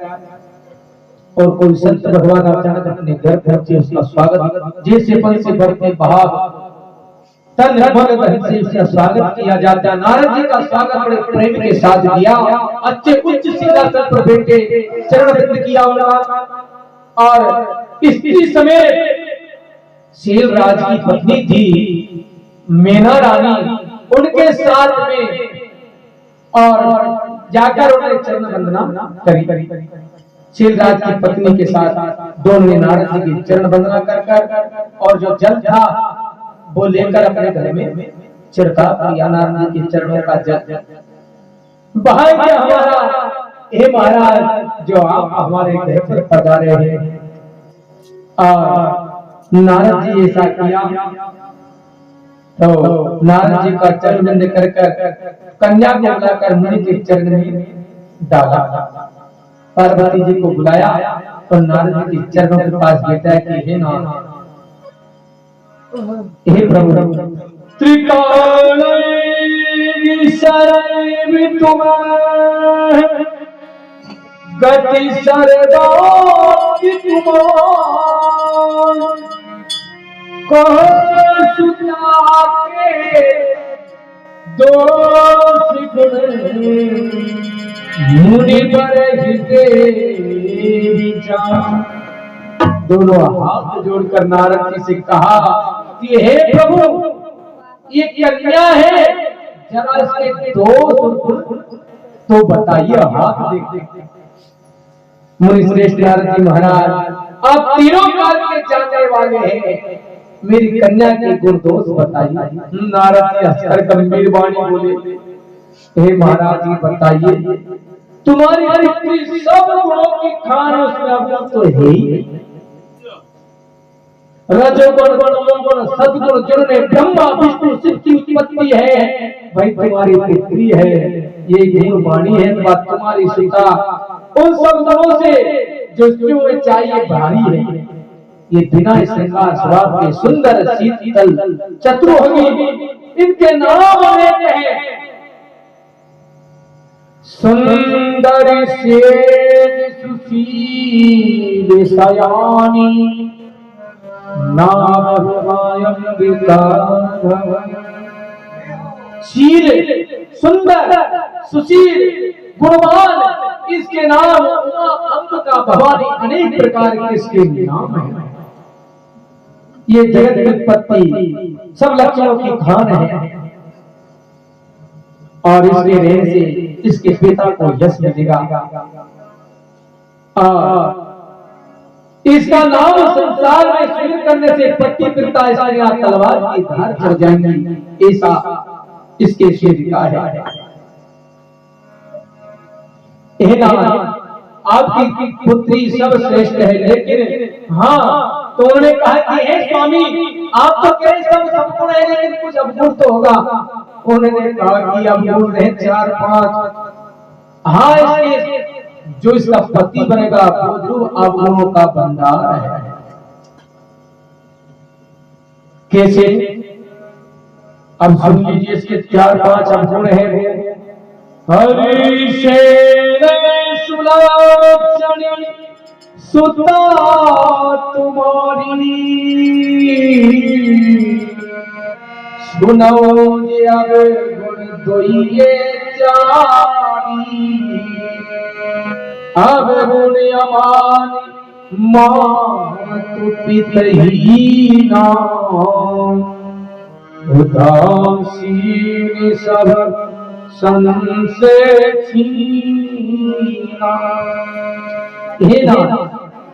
और कोई संत भगवान अचानक अपने घर पहुंचे, उसका स्वागत जैसे पल से बढ़ते भाव तन मन धन से उसका स्वागत किया जाता। नारद जी का स्वागत बड़े प्रेम के साथ किया। अच्छे उच्च सिंहासन पर बैठे चरण वंदन किया उनका। और इसी समय शेरराज की पत्नी थी मेना रानी, उनके साथ में और जाकर उन्होंने चरण वंदना करी। शीलराज की पत्नी के साथ दोनों ने नारद जी की चरण वंदना कर और जो जल था वो लेकर अपने घर में छिड़का किया। नारद जी के चरणों का जल भाग्य हमारा, हे महाराज जो आप हमारे घर पर पधारे हैं। नारद जी ऐसा किया तो नारद जी का चरण वंदन कर कन्या को बुलाकर मुनि के चरण में डाला। पार्वती जी को बुलाया और नारद जी के चरणों के पास बैठा कि हे नाथ, हे प्रभु, त्रिकाल शरण तुम्हें गति सरदा सुना के दोष गुण मुनि पर दोनों हाथ जोड़कर नारद जी से कहा कि हे प्रभु, ये कन्या है, जरा इसके दोष तो बताइए, हाथ देख। मुनि श्रेष्ठ नारद जी महाराज, आप तीनों काल के जानने वाले हैं, मेरी कन्या के गुण दोष बताइए। नारद जी हंसकर गंभीर वाणी बोले, हे महाराज जी बताइए, तुम्हारी पुत्री सब गुणों की खान उसमें अवगुण तो है ही। रजोगुण, तमोगुण, सद्गुण जिनमें ब्रह्मा विष्णु शिव की उत्पत्ति है, भाई तुम्हारी पुत्री है, ये गुण वाणी है, बात तुम्हारी सीता उन सब गुणों से जो में चाहिए भारी है। ये बिना श्रृंगार स्वभाव के सुंदर शीतल चतुर्भुगी, इनके नाम अनेक हैं। सुंदर सेज सुशील सयानी शील, सुंदर, सुशील, गुणवान, इसके नाम अंबिका भवानी, अनेक प्रकार के इसके नाम हैं। ये जगत की उत्पत्ति सब लक्षणों की खान है और इसके रहने से इसके पिता को यश मिलेगा। इसका नाम संसार में शुरू करने से पति पिता स्त्रियां तलवार की धार चढ़ जाएंगी, ऐसा इसके शरीर का है। आपकी पुत्री सब श्रेष्ठ है, लेकिन हाँ, तो उन्होंने कहा कि हे स्वामी, आप तो कह सब संपूर्ण है, लेकिन कुछ अवगुण तो होगा। उन्होंने कहा कि अवगुण है 4-5। हाँ, इसके जो इसका पति बनेगा वो जो अवगुणों का भंडार है। कैसे? अब सुन लीजिए, इसके 4-5 अवगुण है। हरिशेन सुलक्षणी सुता तुम्हारी, सुनो अब गुण दोइये चारी, अब गुण अमान मातु पितहीना, उदासीन सब संसे छीना। हे नाथ,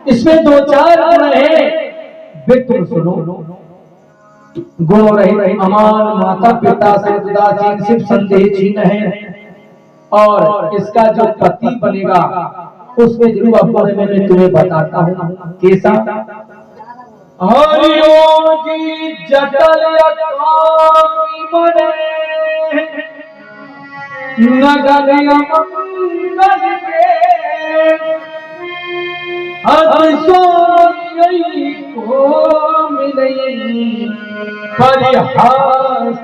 इसमें 2-4 गुण है, वे तुम सुनो। गुण रहित, अमान, माता पिता से उदासीन, शिव संदेह छीन है। और इसका जो पति बनेगा उसमें जरूर अपने मैं तुम्हें बताता हूँ कैसा। हरियोगी जटल बने नगर मंगल के, को मिले परिहास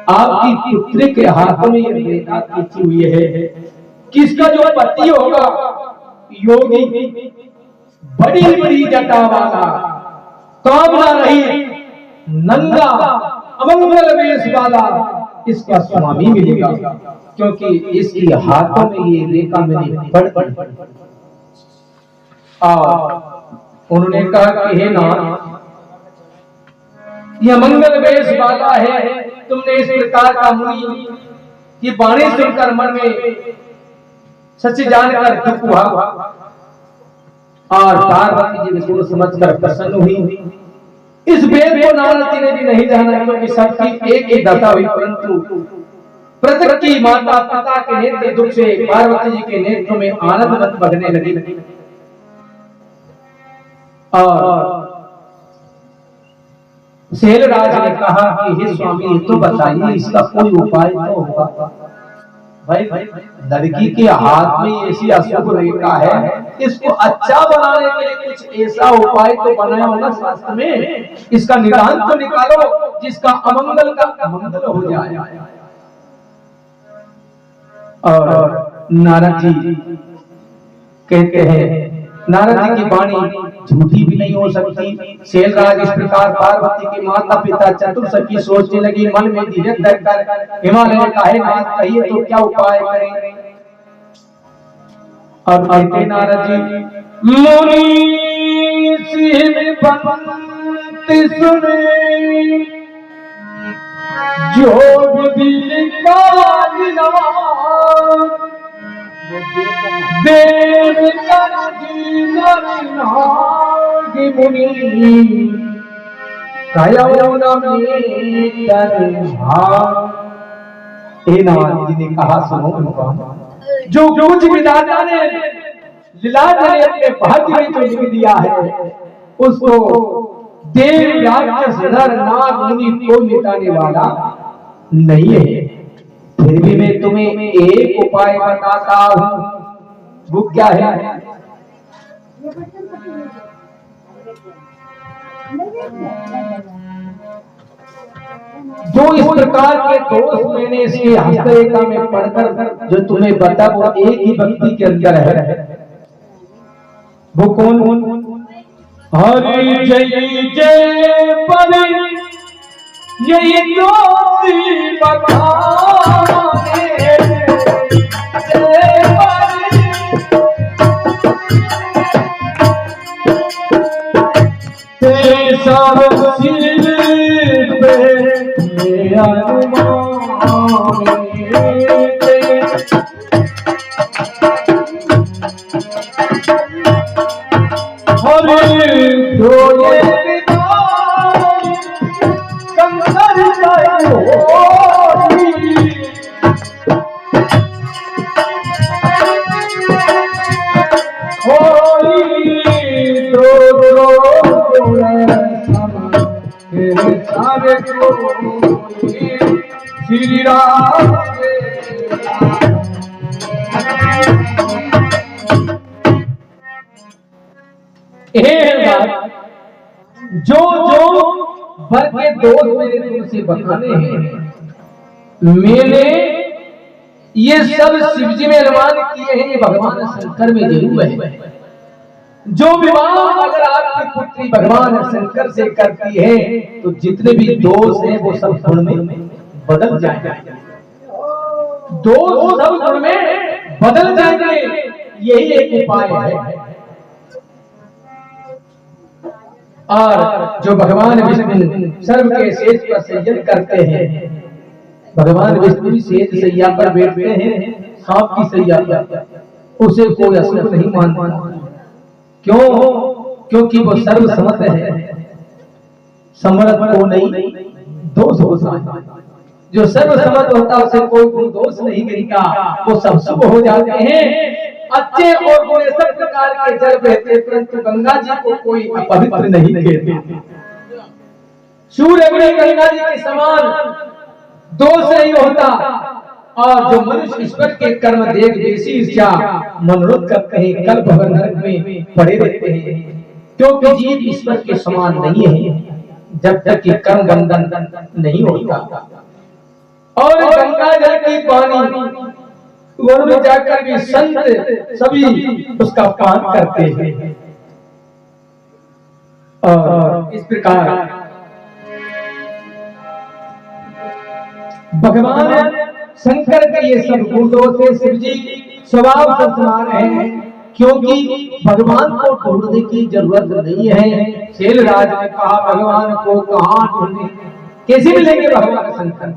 आपकी पुत्री के हाथों में ये रेखा खींची हुई है कि इसका जो पति होगा योगी, बड़ी बड़ी जटा वाला, कामना रहित, नंगा, अमंगल वेश वाला इसका स्वामी मिलेगा, क्योंकि इसके हाथों में ये रेखा मैंने पढ़। उन्होंने कहा कि हे नाथ, यह मंगल वेश वाला है। तुमने इस प्रकार का मुनि की वाणी सुनकर मन में सच जानकर दुख हुआ और पार्वती जी ने गुरु समझकर प्रसन्न हुई। इस वेद को नारद जी ने भी नहीं जाना, क्योंकि सबकी एक ही दशा हुई, परंतु पृथक की माता पिता के नेत्र दुख से पार्वती जी के नेत्रों में आनंद मत बगने लगी। और शैलराज ने कहा कि हे स्वामी, तो बताइए इसका कोई उपाय तो होगा। भाई लड़की के हाथ में ऐसी अशुभ रेखा है, इसको अच्छा बनाने के लिए कुछ ऐसा उपाय तो बनाया होगा शास्त्र में, इसका निदान तो निकालो जिसका अमंगल का मंगल हो जाए। और नारद जी कहते हैं, नारद जी की वाणी झूठी भी नहीं हो सकती। शैलराज इस प्रकार पार्वती के माता पिता चतुर सखी सोचने लगी, मन में धीरज धरकर हिमालय ने कहे, नाथ कहिए तो क्या उपाय करें। और कहते नारद जी, मुनि सिर पंक्ति सुने जो दिल का देव मुनि नारद जी ने कहा, सुनो, जो कुछ विधाता ने लीलाध ने अपने भाग्य में जो लिख दिया है, उसको देव राक्षस नर नाग मुनि को मिटाने वाला नहीं है। फिर भी मैं तुम्हें एक उपाय बताता हूं। वो क्या है? जो इस प्रकार के दोष मैंने इसके हस्तरेखा में पढ़कर जो तुम्हें बता, वो एक ही व्यक्ति के अंदर है। वो कौन? हरि जय जय परि यही दोषी बखाने, जय परि तेरे सब सिर पे मेरा अनुमान। हरि धोए श्री राम जो भर के दोष मेरे तुमसे बताने हैं, मैंने ये सब शिव जी में अनुमान किए हैं, ये भगवान शंकर में जरूर है। जो विवाह अगर आपकी पुत्री भगवान शंकर से करती है, तो जितने भी दोष हैं वो सब गुण में बदल जाएंगे। दोष सब गुण में बदल जाएंगे, यही एक उपाय है। और जो भगवान विष्णु सर्व के सेज पर शयन करते हैं, भगवान विष्णु सेज सैया पर बैठते हैं, सांप की सैया पर, उसे कोई अशुभ नहीं मानता। क्यों? क्योंकि वो सर्वसमर्थ है, समर्थ को नहीं दोष होता है। जो सर्वसमर्थ होता है उसे कोई दोष नहीं गिरता, वो सब शुभ हो जाते हैं। अच्छे और बुरे सब प्रकार के जल बहते, परंतु गंगा जी को कोई अपवित्र नहीं कहते। सूर्य में गंगा जी के समान दोष नहीं होता। और जो मनुष्य ईश्वर के कर्म देख देसी ईर्ष्या मनोरथ करते हैं, कल भवन नरक में पड़े रहते हैं, क्योंकि जीव ईश्वर के समान नहीं है जब तक कि कर्म बंधन नहीं होता। और गंगा जल की पानी वरुण जाकर भी संत सभी उसका पान करते हैं। और इस प्रकार भगवान शंकर के ये सब गुण से शिव जी स्वभाव से समान है। क्योंकि भगवान को ढूंढने की जरूरत नहीं है। शैलराज ने कहा भगवान को कहाँ ढूंढे, कैसे मिलेंगे भगवान शंकर।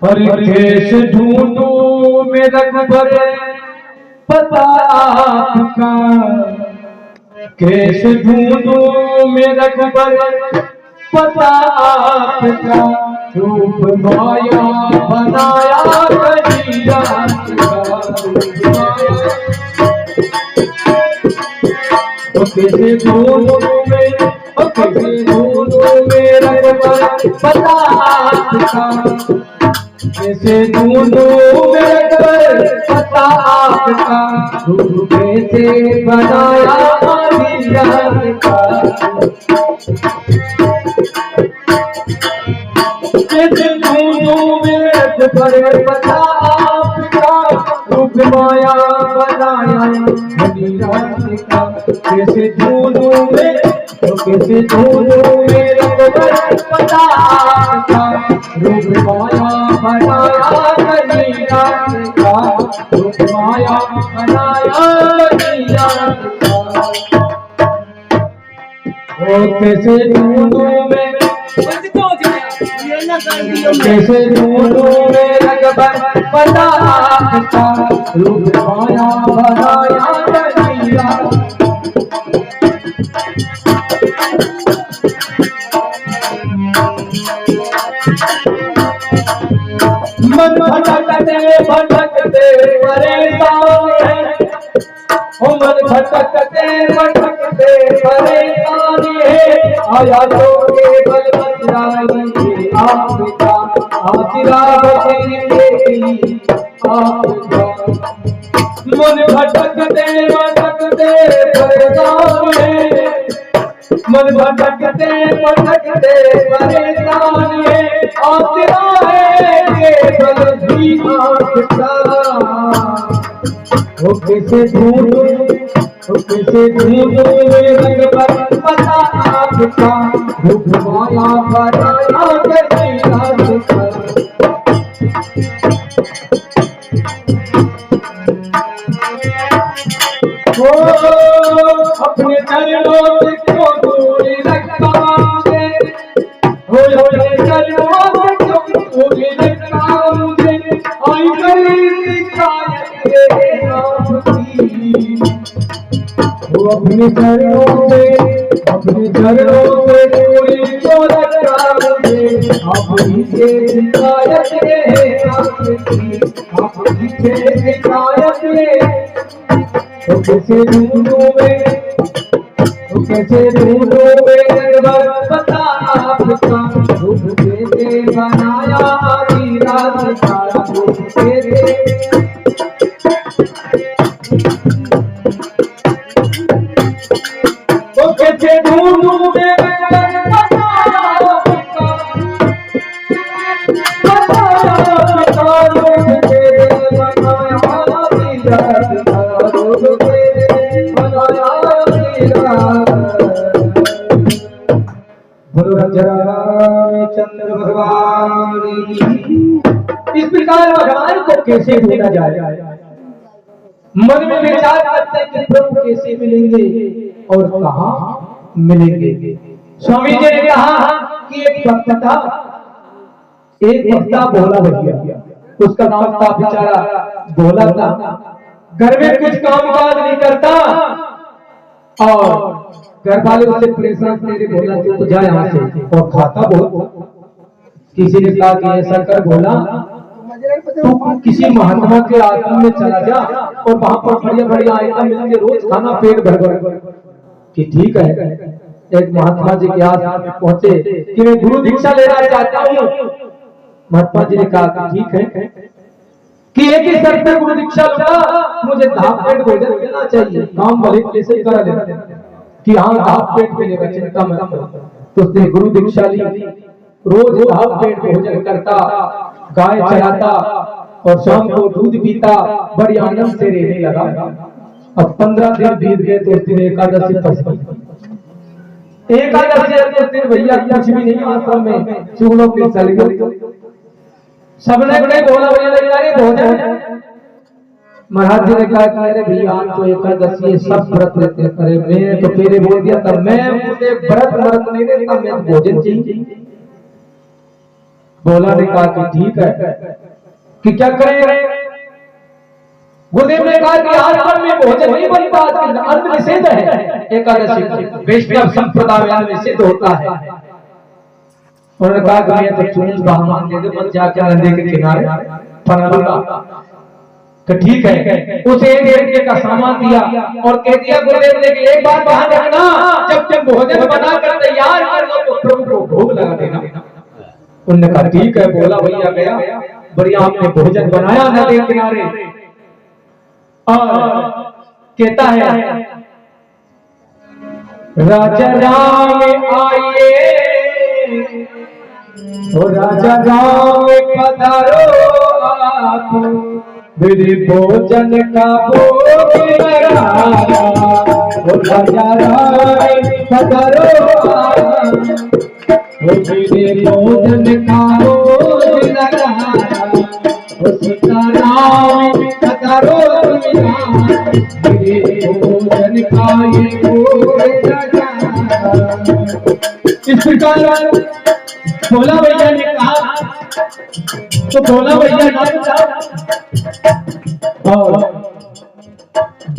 पर कैसे ढूंढूं मेरा खबर पता आपका, कैसे ढूंढूं मेरा खबर पता आपका, रूप माया बनाया कन्हैया कैसे ढूंढूं कैसे ढूंढूं मेरा खबर पता आपका, कैसे ढूंढूं मेरा खबर पता आपका, रूप कैसे बनाया का, कैसे ढूंढूं मेरा खबर पता आपका, रूप माया बनाया का, कैसे ढूंढूं कैसे ढूंढूं मेरा खबर पता आपका, रूप माया बनाया कन्हैया का, रूप माया बनाया कन्हैया का। ओ कैसे ढूंढूं मैं कैसे ढूंढूं मेरा खबर पता आपका, रूप माया बनाया कन्हैया। मन भटकते भटकते परेशान है, मन भटकते भटकते परेशान है, आया तो केवल बतलाइए आपका, आशीर्वाद देंगे आपका। मन भटकते भटकते परेशान है, मन भटकते भटकते परेशान है, आसरा है केवल भीमाता। ओ कैसे ढूंढूं कैसे ढूंढूं मेरा खबर पता आपका, रूप माया बनाया कन्हैया का। ओ अपने चरणों से क्यों दूर रखा मुझे, हो अपने चरणों से क्यों दूर रखा मुझे, आई गई शिकायत तेरे नाम की। वो अपने चरणों से दूर क्यों रखा मुझे, अपनी से शिकायत तेरे नाम की, अपनी से शिकायत। तो कैसे ढूंढूं कैसे ढूंढूं मेरा खबर पता आपका, रूप कैसे बनाया रात का, रूप कैसे तो कैसे ढूंढूं मेरा खबर पता आपका, पता आपका, रूप कैसे बनाया रात का, चंद्र भगवान। इस प्रकार भगवान को कैसे ढूंढा जाए, मन में विचार करते कि प्रभु कैसे मिलेंगे और कहाँ मिलेंगे। स्वामी जी ने कहा कि एक भक्त था, एक भक्ता भोला भैया, उसका नाम था बेचारा भोला था, घर में कुछ काम काज नहीं करता और घर वाले उससे परेशान, तेरे भोला तो जा यहाँ से, और खाता बहुत। किसी ने कहा कि ऐसा कर भोला, तो किसी महात्मा के आश्रम में चला जा और वहां पर बढ़िया बढ़िया आइटम मिलके रोज खाना पेट भर भर। कि ठीक है। एक महात्मा जी के आश्रम में पहुंचे कि मैं गुरु दीक्षा लेना चाहता हूँ। महात्मा जी ने कहा ठीक है कि एक ही शर्त पर गुरु दीक्षा लूंगा, मुझे दाप पेट भोजन देना चाहिए, काम भले कैसे करा लेना कि हाँ दाप पेट मिलेगा, चिंता मत करो। तो उसने गुरु दीक्षा ली, रोज दाप पेट भोजन करता, गाय चराता और शाम को दूध पीता, बड़ी आनंद से रहने लगा। अब 15 दिन बीत गए तो उस दिन एकादशी फंस गई। एकादशी के दिन भैया कुछ भी नहीं, आश्रम में चूड़ों के चल गए, सबने कहे बोला भैया ले जा रहे भोजन। महाराज जी ने कहा कि अरे भैया आज तो एकादशी है, सब व्रत लेते हैं। अरे मैं तो पहले बोल दिया तब, मैं मुझे व्रत नहीं देता, मैं भोजन चाहिए। बोला ने कहा कि ठीक है, कि क्या करें। गुरुदेव ने कहा कि आश्रम में भोजन नहीं बनता, अन्न निषेध है एकादशी, वैष्णव संप्रदाय में अन्न निषेध होता है। उन्होंने कहा कि मैं तो चूंज बाहमान दे दे, मत जाकर नदी के किनारे बना लूंगा। तो ठीक है, उसे एक लड़के का सामान दिया और कह दिया गुरुदेव ने कि एक बात ध्यान रखना, जब भोजन बनाकर तैयार कर लो तो प्रभु को भोग लगा देना। उन्होंने कहा ठीक है। बोला भैया गया, बढ़िया आपने भोजन बनाया नदी के किनारे, और कहता है राजा राम आइए, ओ राजा राम पधारो, आप मेरे भोजन का भोग लगाया। ओ राजा राम पधारो, ओ मेरे भोजन का भोग लगाया। ओ सीताराम पधारो, मेरे भोजन का ये भोग लगाया। इस प्रकार भोला भैया ने कहा, तो भोला भैया ने और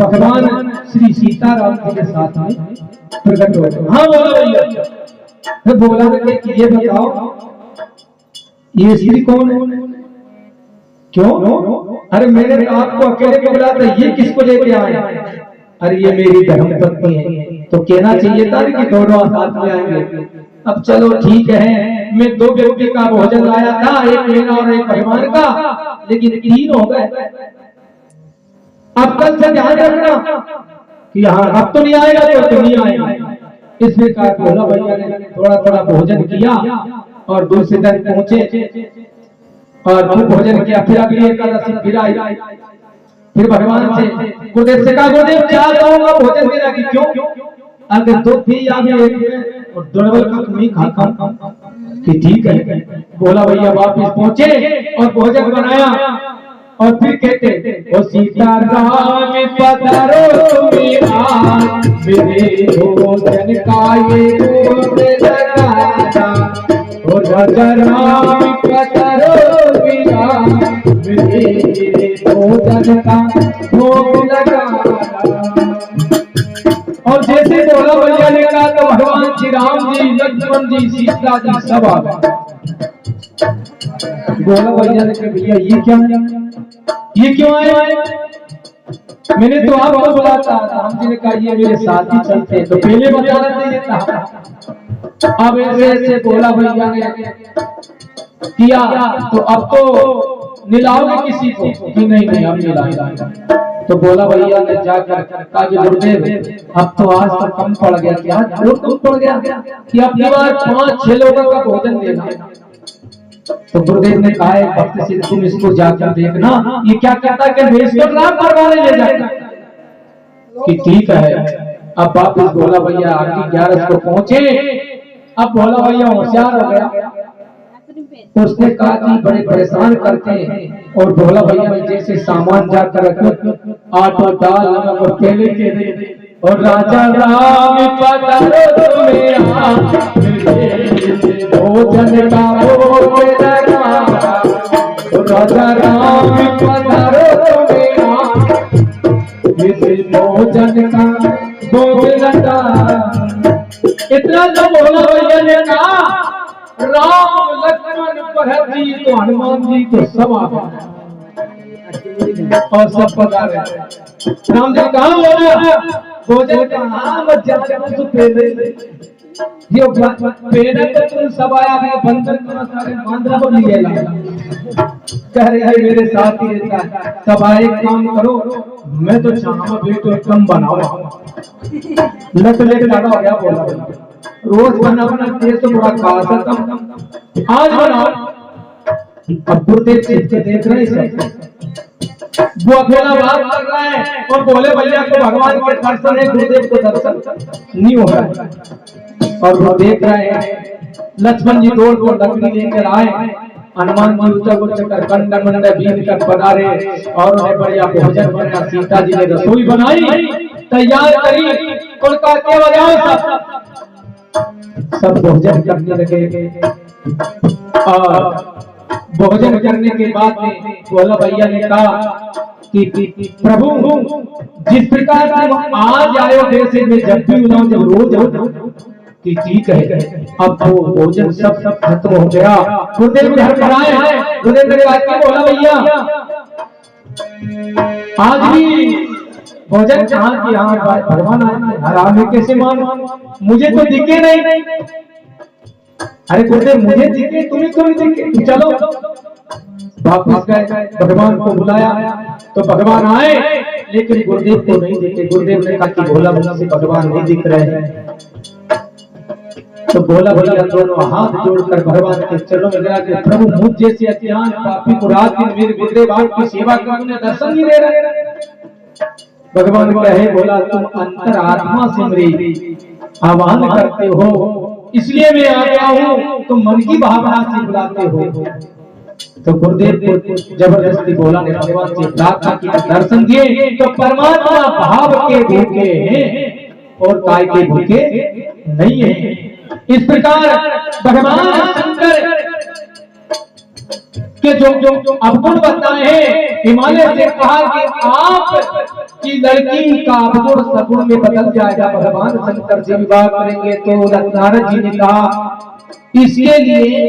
भगवान श्री सीताराम जी के साथ में प्रकट हो गए। हाँ भोला भैया, तो भोला भैया कि ये बताओ ये श्री कौन है? क्यों? अरे मैंने तो आपको अकेले को बुलाया था, ये किसको लेके आए? अरे ये मेरी धर्म पत्नी है। तो कहना चाहिए था कि दोनों साथ में आएंगे। अब चलो ठीक है, मैं दो व्यक्ति का भोजन लाया था, एक मेरा और एक भगवान का, लेकिन तीन हो गए। अब कल से ध्यान रखना कि हाँ अब तो नहीं आएगा तो नहीं आएगा। इस प्रकार भोला भैया ने थोड़ा थोड़ा भोजन किया और दूसरे दिन पहुंचे और खूब भोजन किया। फिर अगली एकादशी फिर आई, फिर भगवान से गुरुदेव से कहा गुरुदेव क्या कहूंगा भोजन देना की? क्यों? अगर दो भी आगे एक और दुर्बल का तुम्हें खाता कि ठीक है। बोला भैया वापिस पहुंचे और भोजन बनाया और फिर कहते ओ सीताराम पधारो मेरा, मेरे भोजन का ये भोग लगाया। ओ राजा राम पधारो मेरा, मेरे भोजन का भोग लगाया। और जैसे बोला भैया ने कहा तो भगवान श्री राम जी, लक्ष्मण जी, सीता जी सब आ गए। बोला भैया ने कहा भैया ये क्या है, ये क्यों आए? मैंने तो आपको बुलाया था। राम जी ने कहा ये मेरे साथ ही चलते, तो पहले बताना चाहिए था। अब ऐसे बोला भैया ने किया तो अब तो मिलाओगे किसी को कि नहीं? नहीं अब मिलाएगा। तो बोला भैया ने जाकर कहा कि गुरुदेव अब तो आज तो कम पड़ गया। क्या और कम पड़ गया कि अपनी बार 5-6 लोगों का भोजन देना। तो गुरुदेव ने कहा है भक्त से तुम इसको जाकर देखना ये क्या कहता है कि भेजकर राम परवाने ले जाएगा कि ठीक है। अब वापिस भोला भैया 11 को पहुंचे। अब भोला भैया होशियार हो गया, उसने कहा कि बड़े परेशान करते हैं। और भोला भैया ने जैसे सामान जाकर रखे, आटा दाल नमक और केले के दे, और राजा राम पधारो मेरा, भोजन का भोग लगाया। और राजा राम पधारो मेरा, भोजन का भोग लगाया। इतना तो भोला भैया ने कहा, राम लक्ष्मण भरत जी तो हनुमान जी तो सब आ गए और सब पधारे। राम जी कहाँ बोला भोजन कहाँ मत जाते तो पहले ये पहले तो तुम सब आया है बंदर का सारे बांद्रा को लिए ला कह रहे हैं मेरे साथ ही रहता है। तब आए काम करो, मैं तो चाहूंगा बेटो कम बनाओ। लट लेट लगा हो गया बोला रोज बना बना तो बड़ा खासा कम आज बनाओ। अब गुरुदेव देख रहे हैं वो अकेला बात कर रहा है और बोले भैया को भगवान के दर्शन है, गुरुदेव को दर्शन नहीं हो रहा है। और वो देख रहे हैं। लक्ष्मण जी दौड़ को लकड़ी लेकर आए, हनुमान जी उचक उचक कंड मंड बीन कर पधारे और उन्हें बढ़िया भोजन बनाया। सीता जी ने रसोई बनाई, तैयार करी, उनका के बजाओ सब भोजन करने लगे। और भोजन करने के बाद में भोला भैया ने कहा कि प्रभु जिस प्रकार तुम आज आए हो देश में, जब भी उन्होंने जब रोज हो कि ठीक है, अब वो भोजन सब खत्म हो गया। गुरुदेव घर पर आए हैं, गुरुदेव ने कहा कि भोला भैया आज भी भोजन कहाँ की, यहाँ भगवान आए हरामे कैसे मान, मुझे तो दिखे नहीं। अरे गुरुदेव मुझे दिखे, तुम्हें क्यों नहीं दिखे, चलो वापस गए, भगवान को बुलाया तो भगवान आए, लेकिन गुरुदेव को नहीं दिखे। गुरुदेव ने कहा कि भोला भैया से भगवान नहीं दिख रहे हैं। तो भोला भैया दोनों हाथ जोड़कर भगवान के चरणों में गिरा के, प्रभु मुझ जैसे अज्ञान पापी को रात दिन मेरे गुरुदेव आपकी सेवा करने दर्शन नहीं दे रहे। भगवान कहे भोला तुम अंतर आत्मा से मेरी आह्वान करते हो, इसलिए मैं आ गया हूँ, तुम मन की भावना से बुलाते हो। तो गुरुदेव को जबरदस्ती भोला ने भगवान से प्रार्थना की, दर्शन दिए तो परमात्मा भाव के भूखे हैं और काय के भूखे नहीं है। इस प्रकार भगवान शंकर के जो अवगुण बताए हैं, हिमालय से कहा कि आप की लड़की का अवगुण सगुण में बदल जाएगा। भगवान शंकर से विवाह करेंगे तो नारद जी ने कहा इसके लिए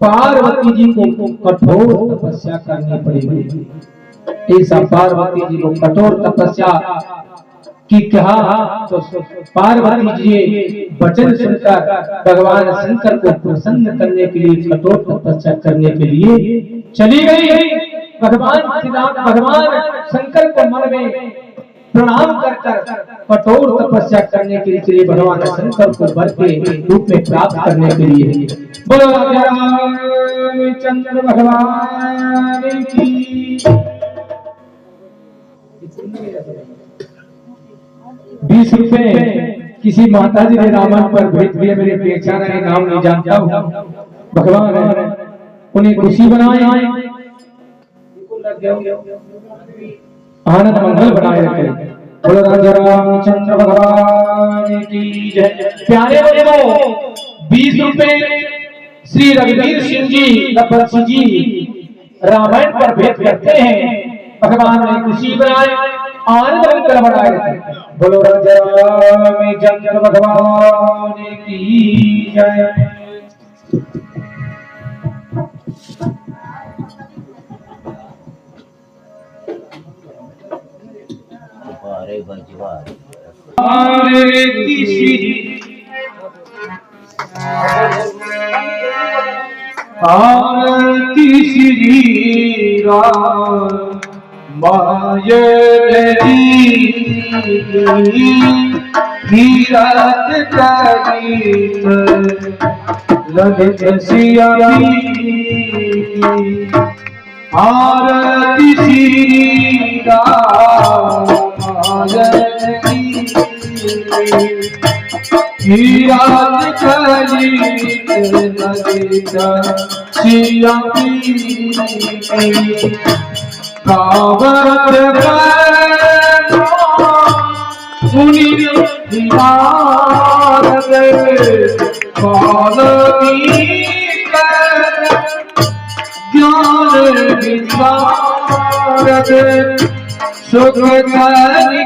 पार्वती जी को कठोर तपस्या करनी पड़ेगी। ऐसा पार्वती जी को कठोर तपस्या की कहा तो पार्वती जी वचन सुनकर भगवान शंकर को प्रसन्न करने के लिए कठोर तपस्या करने के लिए चली गई। भगवान शंकर को मन में प्रणाम कर कठोर तपस्या करने के लिए भगवान शंकर को वर के रूप में प्राप्त करने के लिए बोलो रामचंद्र भगवान की। 20 रुपए किसी माता जी ने रावण पर भेज दिए, मेरे पहचान है, नाम नहीं जानता हूँ, भगवान है, उन्हें खुशी बनाए, आनंद मंगल बनाए रखे। बोलो राजा रामचंद्र भगवान की जय। प्यारे बच्चों 20 रुपए श्री रघुवीर सिंह जी लखन जी रामायण पर भेंट करते हैं, भगवान ने खुशी बनाए, आनंद मंगल बनाए रखे। बोलो राजा रामचंद्र भगवान की जय। आरती श्री राम मायरी हीरत करीत ललित सियारी। आरती श्री राम मायरी हीरत करीत ललित सियारी। कावत मुनि नारद ज्ञान विशारद सुख निकाले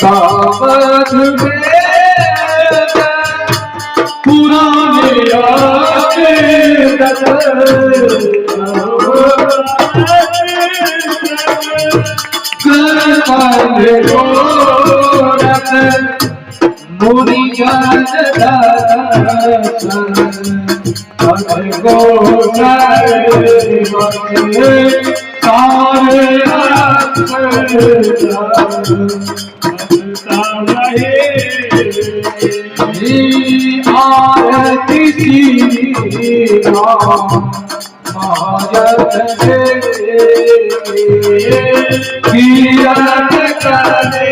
आरती पुराने कर मुनि जन दर्शन मन को सारे आरती महाजन कीरत करे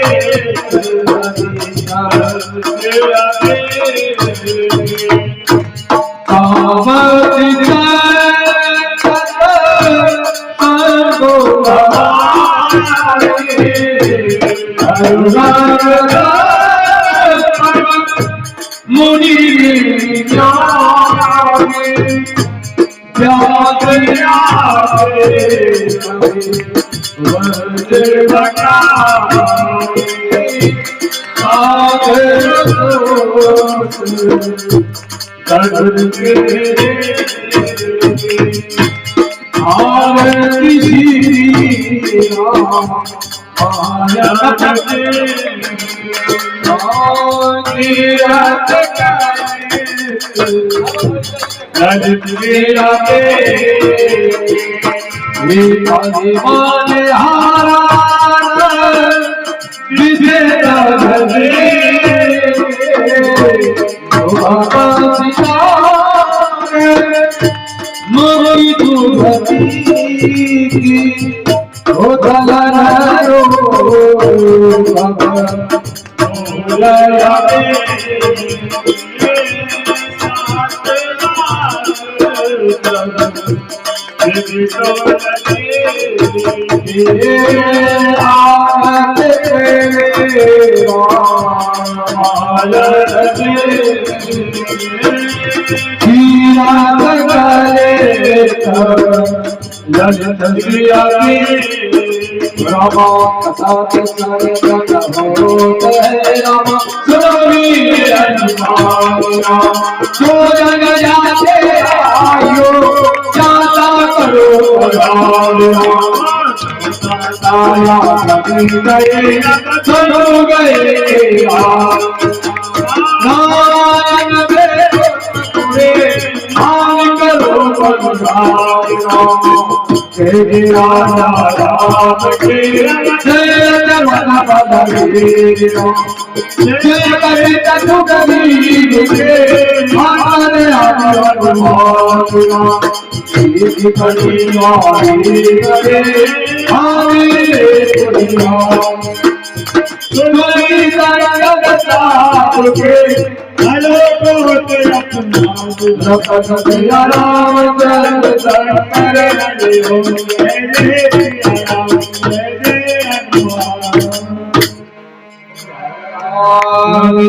मुनि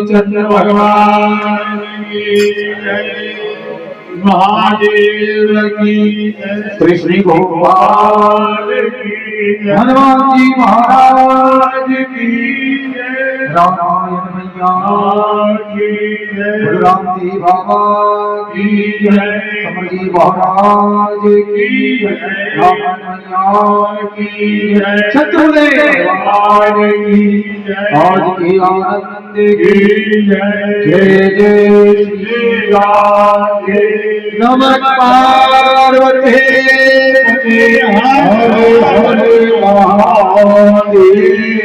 चंद्र भगवान महादेव की, कृष्ण भगवान की, हनुमान जी महाराज की, रामायण मैया की, बलराम जी बाबा की, कमल जी महाराज की, रामायण मैया की, शत्रुदेव भगवान की, आज की आनंद की, जय जय श्री राम। नमः पार्वती हर हर महादेव।